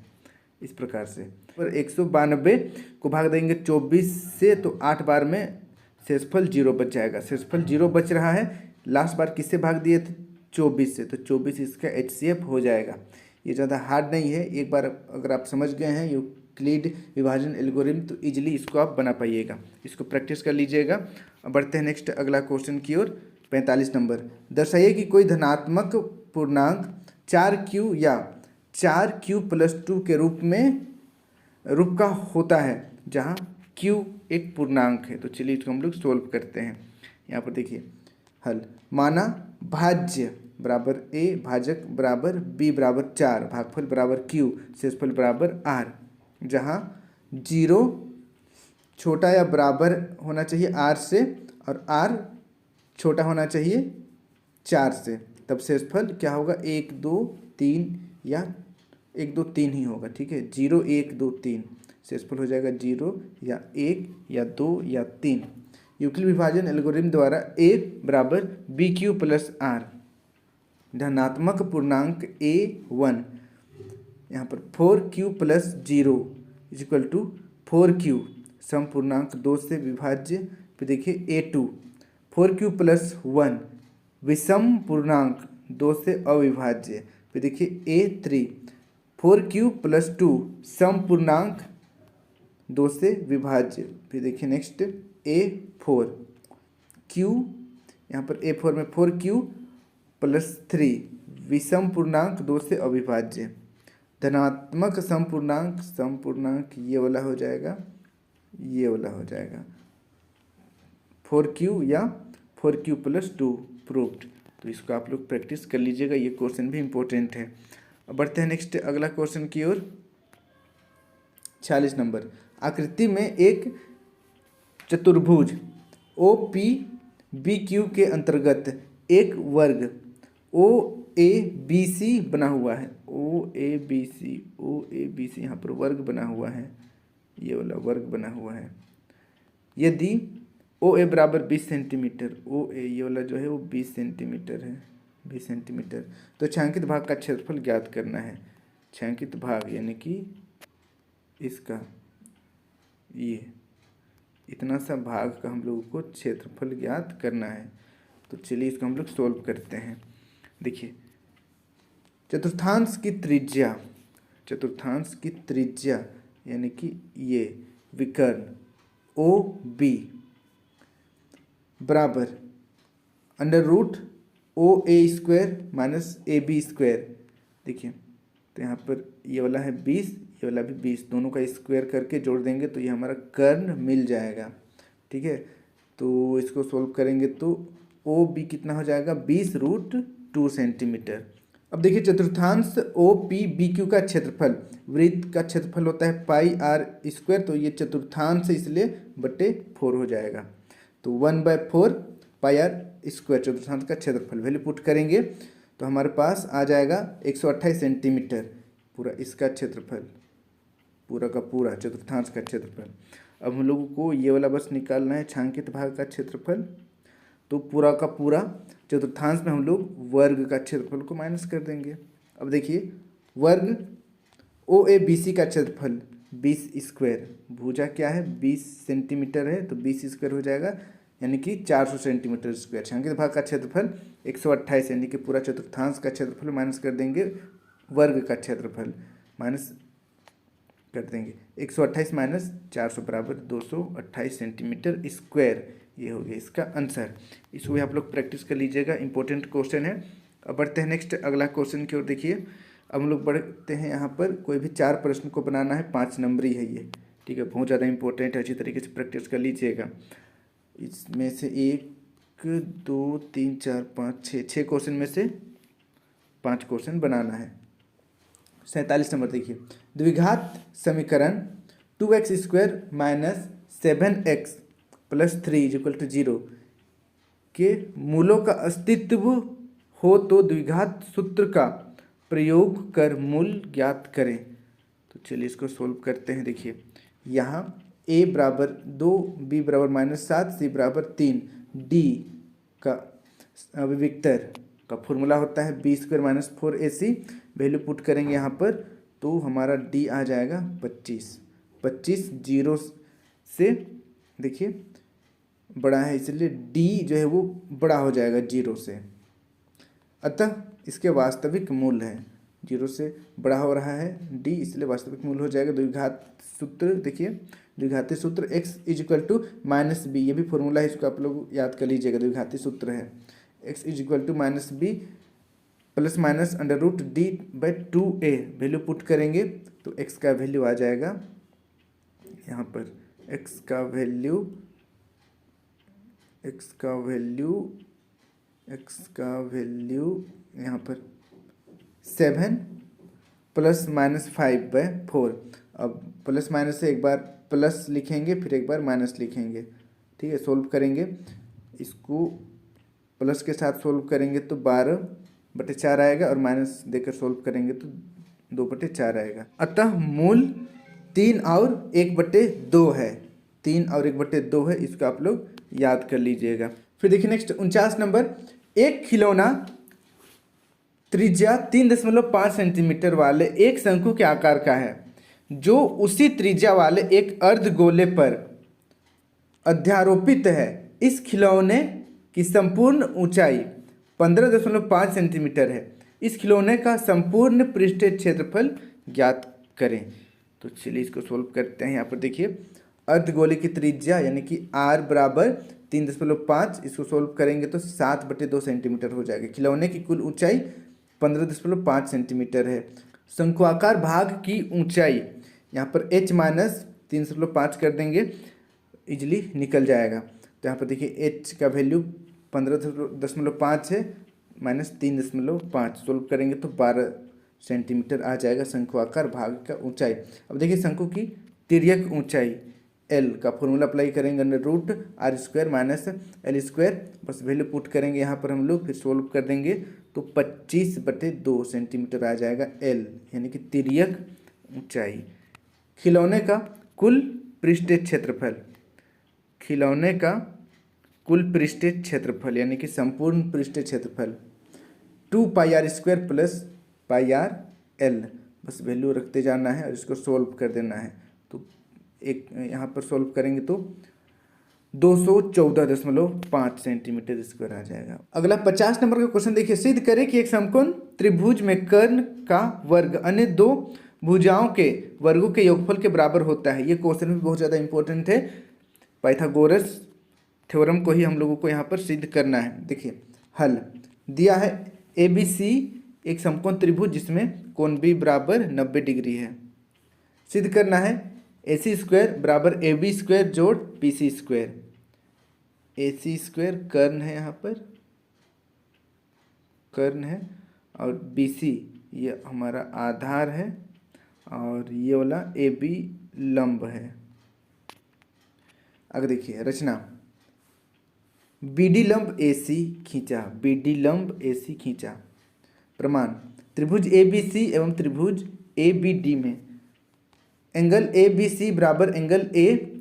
इस प्रकार से। पर 192 को भाग देंगे 24 से तो 8 बार में शेषफल 0 बच जाएगा। शेषफल 0 बच रहा है, लास्ट बार किससे भाग दिए थे? 24 से, तो 24 इसका HCF हो जाएगा। ये ज़्यादा हार्ड नहीं है, एक बार अगर आप समझ गए हैं यूक्लिड विभाजन एल्गोरिथम तो इजीली इसको आप बना पाइएगा। इसको प्रैक्टिस कर लीजिएगा। अब बढ़ते हैं नेक्स्ट अगला क्वेश्चन की ओर। 45 नंबर। दर्शाइए कि कोई धनात्मक पूर्णांक 4Q या 4Q+2 के रूप का होता है जहाँ Q एक पूर्णांक है। तो चलिए इसको हम लोग सोल्व करते हैं। यहाँ पर देखिए हल, माना भाज्य बराबर A, भाजक बराबर B बराबर 4, भागफल बराबर Q, शेषफल बराबर R, जहाँ 0 छोटा या बराबर होना चाहिए R से और R छोटा होना चाहिए 4 से, तब शेषफल क्या होगा? 1 2 3 या 1 2 3 ही होगा, ठीक है। 0 1 2 3 शेषफल हो जाएगा 0 या 1 या 2 या 3। यूक्लिड विभाजन एल्गोरिथम द्वारा A बराबर BQ+R धनात्मक पूर्णांक A1, यहाँ पर 4Q+0 = 4Q सम पूर्णांक 2 से विभाज्य। फिर देखिए A2 4Q+1 विषम पूर्णांक 2 से अविभाज्य। फिर देखिए A3 4Q+2 सम पूर्णांक 2 से विभाज्य। फिर देखिए नेक्स्ट A4 Q, यहाँ पर A4 में 4Q+3 विषम पूर्णांक 2 से अविभाज्य। धनात्मक समपूर्णांक ये वाला हो जाएगा, ये वाला हो जाएगा 4Q या 4Q+2 प्रूव्ड। तो इसको आप लोग प्रैक्टिस कर लीजिएगा, ये क्वेश्चन भी इम्पोर्टेंट है। अब बढ़ते हैं नेक्स्ट अगला क्वेश्चन की ओर। 46 नंबर। आकृति में एक चतुर्भुज OPBQ के अंतर्गत एक वर्ग OABC बना हुआ है। OABC यहाँ पर वर्ग बना हुआ है, ये वाला वर्ग बना हुआ है। यदि OA बराबर 20 सेंटीमीटर, OA ये वाला जो है वो 20 सेंटीमीटर है, 20 सेंटीमीटर, तो छायांकित भाग का क्षेत्रफल ज्ञात करना है। छायांकित भाग यानी कि इसका ये इतना सा भाग का हम लोगों को क्षेत्रफल ज्ञात करना है। तो चलिए इसको हम लोग सोल्व करते हैं। देखिए चतुर्थांश की त्रिज्या यानी कि ये विकर्ण ओ बी बराबर under root O A square minus A B square. देखिए तो यहाँ पर ये वाला है 20, ये वाला भी 20, दोनों का स्क्वायर करके जोड़ देंगे तो ये हमारा कर्ण मिल जाएगा। ठीक है, तो इसको सोल्व करेंगे तो ओ बी कितना हो जाएगा 20√2 सेंटीमीटर। अब देखिए चतुर्थांश ओ पी बी क्यू का क्षेत्रफल, वृत्त का क्षेत्रफल होता है पाई आर स्क्वायर, तो ये चतुर्थांश है इसलिए बटे 4 हो जाएगा। तो 1/4 पाई आर स्क्वायर चतुर्थांश का क्षेत्रफल, वैल्यू पुट करेंगे तो हमारे पास आ जाएगा 128 सेंटीमीटर पूरा इसका क्षेत्रफल, पूरा का पूरा चतुर्थांश का क्षेत्रफल। अब हम लोगों को ये वाला बस निकालना है छांकित भाग का क्षेत्रफल, तो पूरा का पूरा चतुर्थांश में हम लोग वर्ग का क्षेत्रफल को माइनस कर देंगे। अब देखिए वर्ग ओ ए बी सी का क्षेत्रफल 20 स्क्वायर, भुजा क्या है 20 सेंटीमीटर है तो 20 स्क्वायर हो जाएगा यानी कि 400 सेंटीमीटर स्क्वायर। छांकित भाग का क्षेत्रफल 128 यानी कि पूरा चतुर्थांश का क्षेत्रफल माइनस कर देंगे वर्ग का क्षेत्रफल, माइनस कर देंगे 128 माइनस 400 बराबर 228 सेंटीमीटर स्क्वायर। ये हो गया इसका आंसर। इसको भी आप लोग प्रैक्टिस कर लीजिएगा, इंपॉर्टेंट क्वेश्चन है। अब बढ़ते हैं नेक्स्ट अगला क्वेश्चन की ओर। देखिए अब हम लोग बढ़ते हैं, यहाँ पर कोई भी 4 प्रश्न को बनाना है, 5 नंबरी है ये। ठीक है, बहुत ज़्यादा इंपॉर्टेंट है, अच्छी तरीके से प्रैक्टिस कर लीजिएगा। इसमें से 1 2 3 4 5 6 क्वेश्चन में से 5 क्वेश्चन बनाना है। 47 नंबर देखिए, द्विघात समीकरण 2x² माइनस 7x प्लस 3 = 0 के मूलों का अस्तित्व हो तो द्विघात सूत्र का प्रयोग कर मूल ज्ञात करें। तो चलिए इसको सोल्व करते हैं। देखिए यहाँ a बराबर 2, b बराबर -7, c बराबर 3, d का अभिविक्तर का फॉर्मूला होता है b² - 4ac। वैल्यू पुट करेंगे यहाँ पर तो हमारा d आ जाएगा 25। 25 0 से देखिए बड़ा है इसलिए d जो है वो बड़ा हो जाएगा 0 से, अतः इसके वास्तविक मूल है 0 से बड़ा हो रहा है d, इसलिए वास्तविक मूल हो जाएगा। द्विघात सूत्र देखिए, द्विघाती सूत्र x = -b, ये भी फॉर्मूला है, इसको आप लोग याद कर लीजिएगा। द्विघाती सूत्र है x = -b plus minus √d/2a। Value put करेंगे तो x का वैल्यू आ जाएगा यहाँ पर, x का वैल्यू यहाँ पर 7 + -5/4। अब प्लस माइनस से एक बार प्लस लिखेंगे फिर एक बार माइनस लिखेंगे। ठीक है, सोल्व करेंगे इसको, प्लस के साथ सोल्व करेंगे तो 12/4 आएगा और माइनस देकर सोल्व करेंगे तो 2/4 आएगा। अतः मूल 3 और 1/2 है, 3 और 1/2 है, इसको आप लोग याद कर लीजिएगा। फिर देखिए नेक्स्ट 49 नंबर, एक खिलौना त्रिज्या 3.5 सेंटीमीटर वाले एक शंकु के आकार का है जो उसी त्रिज्या वाले एक अर्धगोले पर अध्यारोपित है। इस खिलौने की संपूर्ण ऊंचाई 15.5 सेंटीमीटर है। इस खिलौने का संपूर्ण पृष्ठीय क्षेत्रफल ज्ञात करें। तो चलिए इसको सोल्व करते हैं। यहाँ पर देखिए अर्धगोले की त्रिज्या यानी कि r बराबर 3.5, इसको सोल्व करेंगे तो 7/2 सेंटीमीटर हो जाएगा। खिलौने की कुल ऊंचाई 15.5 सेंटीमीटर है। शंक्वाकार भाग की ऊंचाई यहाँ पर h - 3.5 कर देंगे, इजली निकल जाएगा। तो यहाँ पर देखिए h का वैल्यू 15.5 है माइनस 3.5, सोल्व करेंगे तो 12 सेंटीमीटर आ जाएगा शंक्वाकार भाग का ऊंचाई। अब देखिए शंकु की तिर्यक ऊंचाई L का फॉर्मूला अप्लाई करेंगे √r² - l², बस वैल्यू पुट करेंगे यहाँ पर हम लोग, फिर सोल्व कर देंगे तो 25/2 सेंटीमीटर आ जाएगा L यानी कि तिर्यक ऊंचाई। खिलौने का कुल पृष्ठीय क्षेत्रफल यानी कि संपूर्ण पृष्ठीय क्षेत्रफल 2πr² + πrl, बस वैल्यू रखते जाना है और इसको सोल्व कर देना है। तो एक यहाँ पर सोल्व करेंगे तो 214.5 सेंटीमीटर स्क्वायर आ जाएगा। अगला 50 नंबर का क्वेश्चन देखिए, सिद्ध करें कि एक समकोण त्रिभुज में कर्ण का वर्ग अन्य दो भुजाओं के वर्गों के योगफल के बराबर होता है। ये क्वेश्चन भी बहुत ज़्यादा इंपॉर्टेंट है, पाइथागोरस थ्योरम को ही हम लोगों को यहाँ पर सिद्ध करना है। देखिए हल दिया है, ए बी सी एक समकोण त्रिभुज जिसमें कोण बी बराबर 90 डिग्री है। सिद्ध करना है ए सी स्क्वायर बराबर ए बी स्क्वायर जोड़ बी सी स्क्वायर। ए सी स्क्वायर कर्ण है, यहाँ पर कर्ण है, और बी सी ये हमारा आधार है, और ये वाला ए बी लंब है। अगर देखिए रचना, बी डी लंब ए सी खींचा, बी डी लंब ए सी खींचा। प्रमाण, त्रिभुज ए बी सी एवं त्रिभुज ए बी डी में एंगल ए बी सी बराबर एंगल ए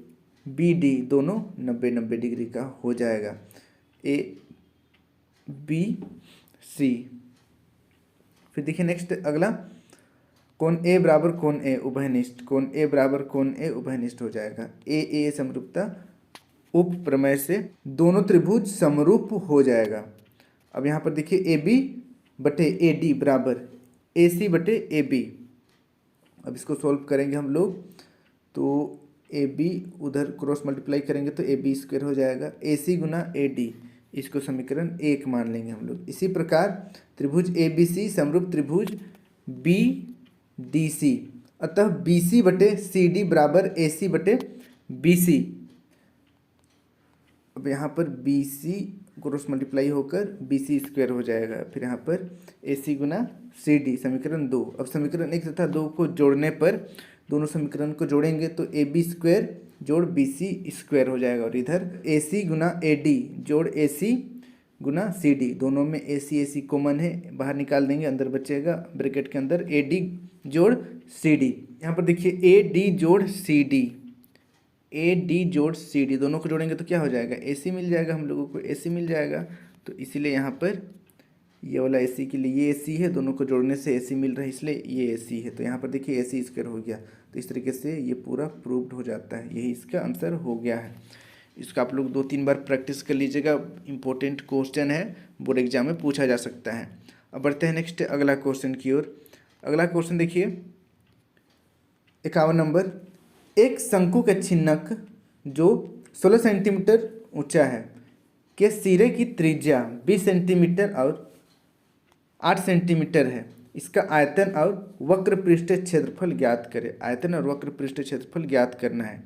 बी डी दोनों 90 डिग्री का हो जाएगा। A B C. फिर देखिए नेक्स्ट अगला, कोण ए बराबर कोण ए उभयनिष्ठ, कोण ए बराबर कोण ए उभयनिष्ठ हो जाएगा। ए समरूपता उप प्रमेय से दोनों त्रिभुज समरूप हो जाएगा। अब यहाँ पर देखिए ए बी बटे ए डी बराबर ए सी बटे ए बी। अब इसको सॉल्व करेंगे हम लोग, तो ए बी उधर क्रॉस मल्टीप्लाई करेंगे तो ए बी स्क्वायर हो जाएगा, ए सी गुना ए डी, इसको समीकरण 1 मान लेंगे हम लोग। इसी प्रकार त्रिभुज ए बी सी समरूप त्रिभुज बी डी सी, अतः बी सी बटे सी डी बराबर ए सी बटे बी सी। अब यहाँ पर बी सी क्रॉस मल्टीप्लाई होकर बी सी स्क्वायर हो जाएगा, फिर यहाँ पर ए सी गुना सी डी, समीकरण 2। अब समीकरण 1 तथा 2 को जोड़ने पर, दोनों समीकरण को जोड़ेंगे तो ए बी स्क्वायर जोड़ बी सी स्क्वायर हो जाएगा, और इधर ए सी गुना ए डी जोड़ ए सी गुना सी डी, दोनों में ए सी कॉमन है, बाहर निकाल देंगे, अंदर बचेगा ब्रैकेट के अंदर ए डी जोड़ सी डी। यहाँ पर देखिए ए डी जोड़ सी डी, ए डी जोड़ सी डी, दोनों को जोड़ेंगे तो क्या हो जाएगा, ए सी मिल जाएगा, हम लोगों को ए सी मिल जाएगा। तो इसीलिए यहाँ पर ये वाला ए सी के लिए ये ए सी है, दोनों को जोड़ने से ए सी मिल रहा है, इसलिए ये ए सी है। तो यहाँ पर देखिए ए सी स्क्वायर हो गया। तो इस तरीके से ये पूरा प्रूव्ड हो जाता है, यही इसका आंसर हो गया है। इसका आप लोग 2-3 बार प्रैक्टिस कर लीजिएगा, इंपॉर्टेंट क्वेश्चन है, बोर्ड एग्जाम में पूछा जा सकता है। अब बढ़ते हैं नेक्स्ट अगला क्वेश्चन की ओर। अगला क्वेश्चन देखिए 51 नंबर, एक शंकु के छिन्नक जो 16 सेंटीमीटर ऊंचा है के सिरे की त्रिज्या 20 सेंटीमीटर और 8 सेंटीमीटर है, इसका आयतन और वक्र पृष्ठ क्षेत्रफल ज्ञात करें। आयतन और वक्र पृष्ठ क्षेत्रफल ज्ञात करना है।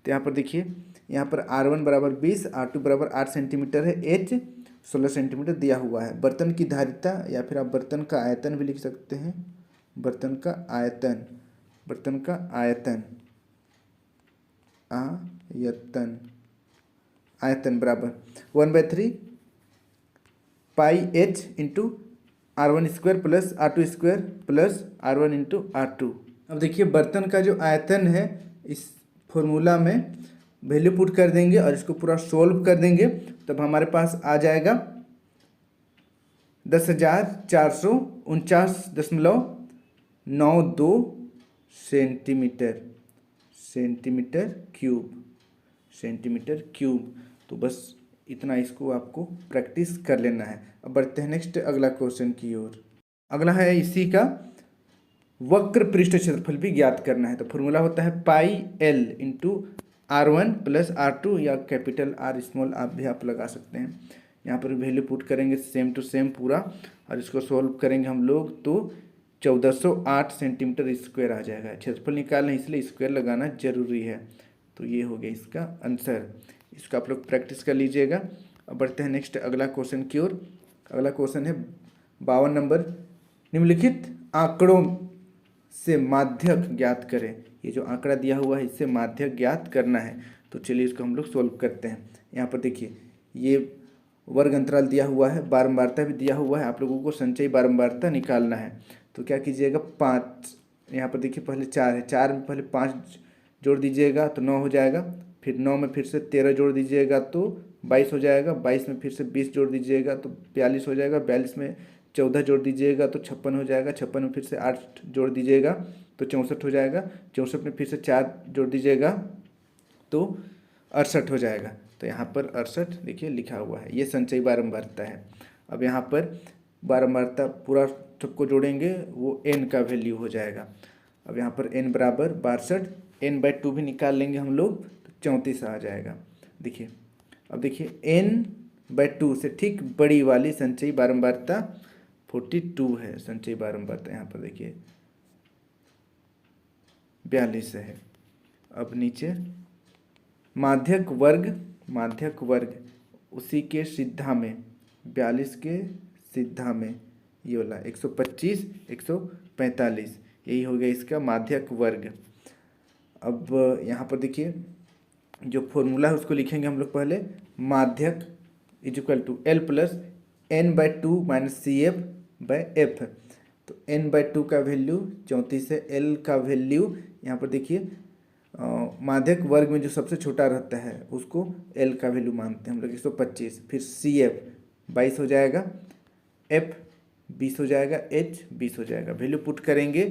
तो यहाँ पर देखिए, यहाँ पर R1 बराबर 20, R2 बराबर 8 सेंटीमीटर है, H 16 सेंटीमीटर दिया हुआ है। बर्तन की धारिता या फिर आप बर्तन का आयतन भी लिख सकते हैं, बर्तन का आयतन, बर्तन का आयतन, आयतन बराबर 1/3 पाई H into R1 square plus R2 square plus R1 into R2। अब देखिए बर्तन का जो आयतन है, इस फॉर्मूला में वैल्यू पुट कर देंगे और इसको पूरा सोल्व कर देंगे, तब हमारे पास आ जाएगा 10,449.92 सेंटीमीटर क्यूब। तो बस इतना इसको आपको प्रैक्टिस कर लेना है। अब बढ़ते हैं नेक्स्ट अगला क्वेश्चन की ओर। अगला है इसी का वक्र पृष्ठ क्षेत्रफल भी ज्ञात करना है। तो फॉर्मूला होता है pi L into R1 plus R2 या कैपिटल R स्मॉल आप भी आप लगा सकते हैं। यहाँ पर वैल्यू पुट करेंगे सेम टू सेम पूरा, और इसको सॉल्व करेंगे हम लोग तो 1408 सेंटीमीटर स्क्वायर आ जाएगा। क्षेत्रफल निकालना है इसलिए स्क्वायर लगाना जरूरी है। तो ये हो गया इसका आंसर। इसको आप लोग प्रैक्टिस कर लीजिएगा। अब बढ़ते हैं नेक्स्ट अगला क्वेश्चन की ओर। अगला क्वेश्चन है 52 नंबर, निम्नलिखित आंकड़ों से माध्यक ज्ञात करें। ये जो आंकड़ा दिया हुआ है इससे माध्यक ज्ञात करना है। तो चलिए इसको हम लोग सोल्व करते हैं। यहाँ पर देखिए ये वर्ग अंतराल दिया हुआ है, बारंबारता भी दिया हुआ है, आप लोगों को संचयी बारंबारता निकालना है। तो क्या कीजिएगा 5, यहाँ पर देखिए पहले 4 है, 4 में पहले 5 जोड़ दीजिएगा तो 9 हो जाएगा, फिर 9 में फिर से 13 जोड़ दीजिएगा तो 22 हो जाएगा, 22 में फिर से 20 जोड़ दीजिएगा तो 42 हो जाएगा, 42 में 14 जोड़ दीजिएगा तो 56 हो जाएगा, 56 में फिर से 8 जोड़ दीजिएगा तो 64 हो जाएगा, 64 में फिर से 4 जोड़ दीजिएगा तो 68 हो जाएगा। तो यहाँ पर 68 देखिए लिखा हुआ है, ये संचयी बारंबारता है। अब यहाँ पर बारंबारता पूरा सबको जोड़ेंगे वो n का वैल्यू हो जाएगा। अब यहाँ पर n बराबर 62, n/2 भी निकाल लेंगे हम लोग तो 34 आ जाएगा। देखिए अब देखिए n/2 से ठीक बड़ी वाली संचयी बारंबारता 42 है। संचयी बारंबारता यहाँ पर देखिए 42 है। अब नीचे माध्यक वर्ग उसी के सिद्धा में 42 के सिद्धा में ये वाला 125 145 यही हो गया इसका माध्यक वर्ग। अब यहाँ पर देखिए जो फॉर्मूला है उसको लिखेंगे हम लोग पहले, माध्यक equal to L plus n/2 minus CF/F। तो n/2 का वैल्यू 34 है, L का वैल्यू यहाँ पर देखिए माध्यक वर्ग में जो सबसे छोटा रहता है उसको L का वैल्यू मानते हैं हम लोग 125, फिर CF 22 हो जाएगा, F 20 हो जाएगा, H 20 हो जाएगा। वैल्यू पुट करेंगे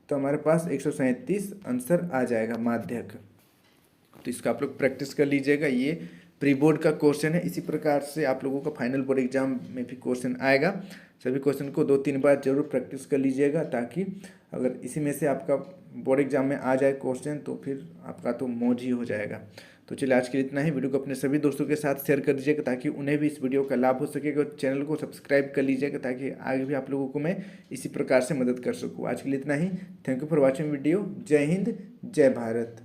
तो हमारे पास 137 आंसर आ जाएगा माध्यक। तो इसका आप लोग प्रैक्टिस कर लीजिएगा, ये प्री बोर्ड का क्वेश्चन है। इसी प्रकार से आप लोगों का फाइनल बोर्ड एग्जाम में भी क्वेश्चन आएगा। सभी क्वेश्चन को 2-3 बार जरूर प्रैक्टिस कर लीजिएगा, ताकि अगर इसी में से आपका बोर्ड एग्जाम में आ जाए क्वेश्चन तो फिर आपका तो मौज ही हो जाएगा। तो चलिए आज के लिए इतना ही। वीडियो को अपने सभी दोस्तों के साथ शेयर कर दीजिएगा ताकि उन्हें भी इस वीडियो का लाभ हो सकेगा। चैनल को सब्सक्राइब कर लीजिएगा ताकि आगे भी आप लोगों को मैं इसी प्रकार से मदद कर सकूँ। आज के लिए इतना ही। Thank you for watching video. जय हिंद, जय भारत।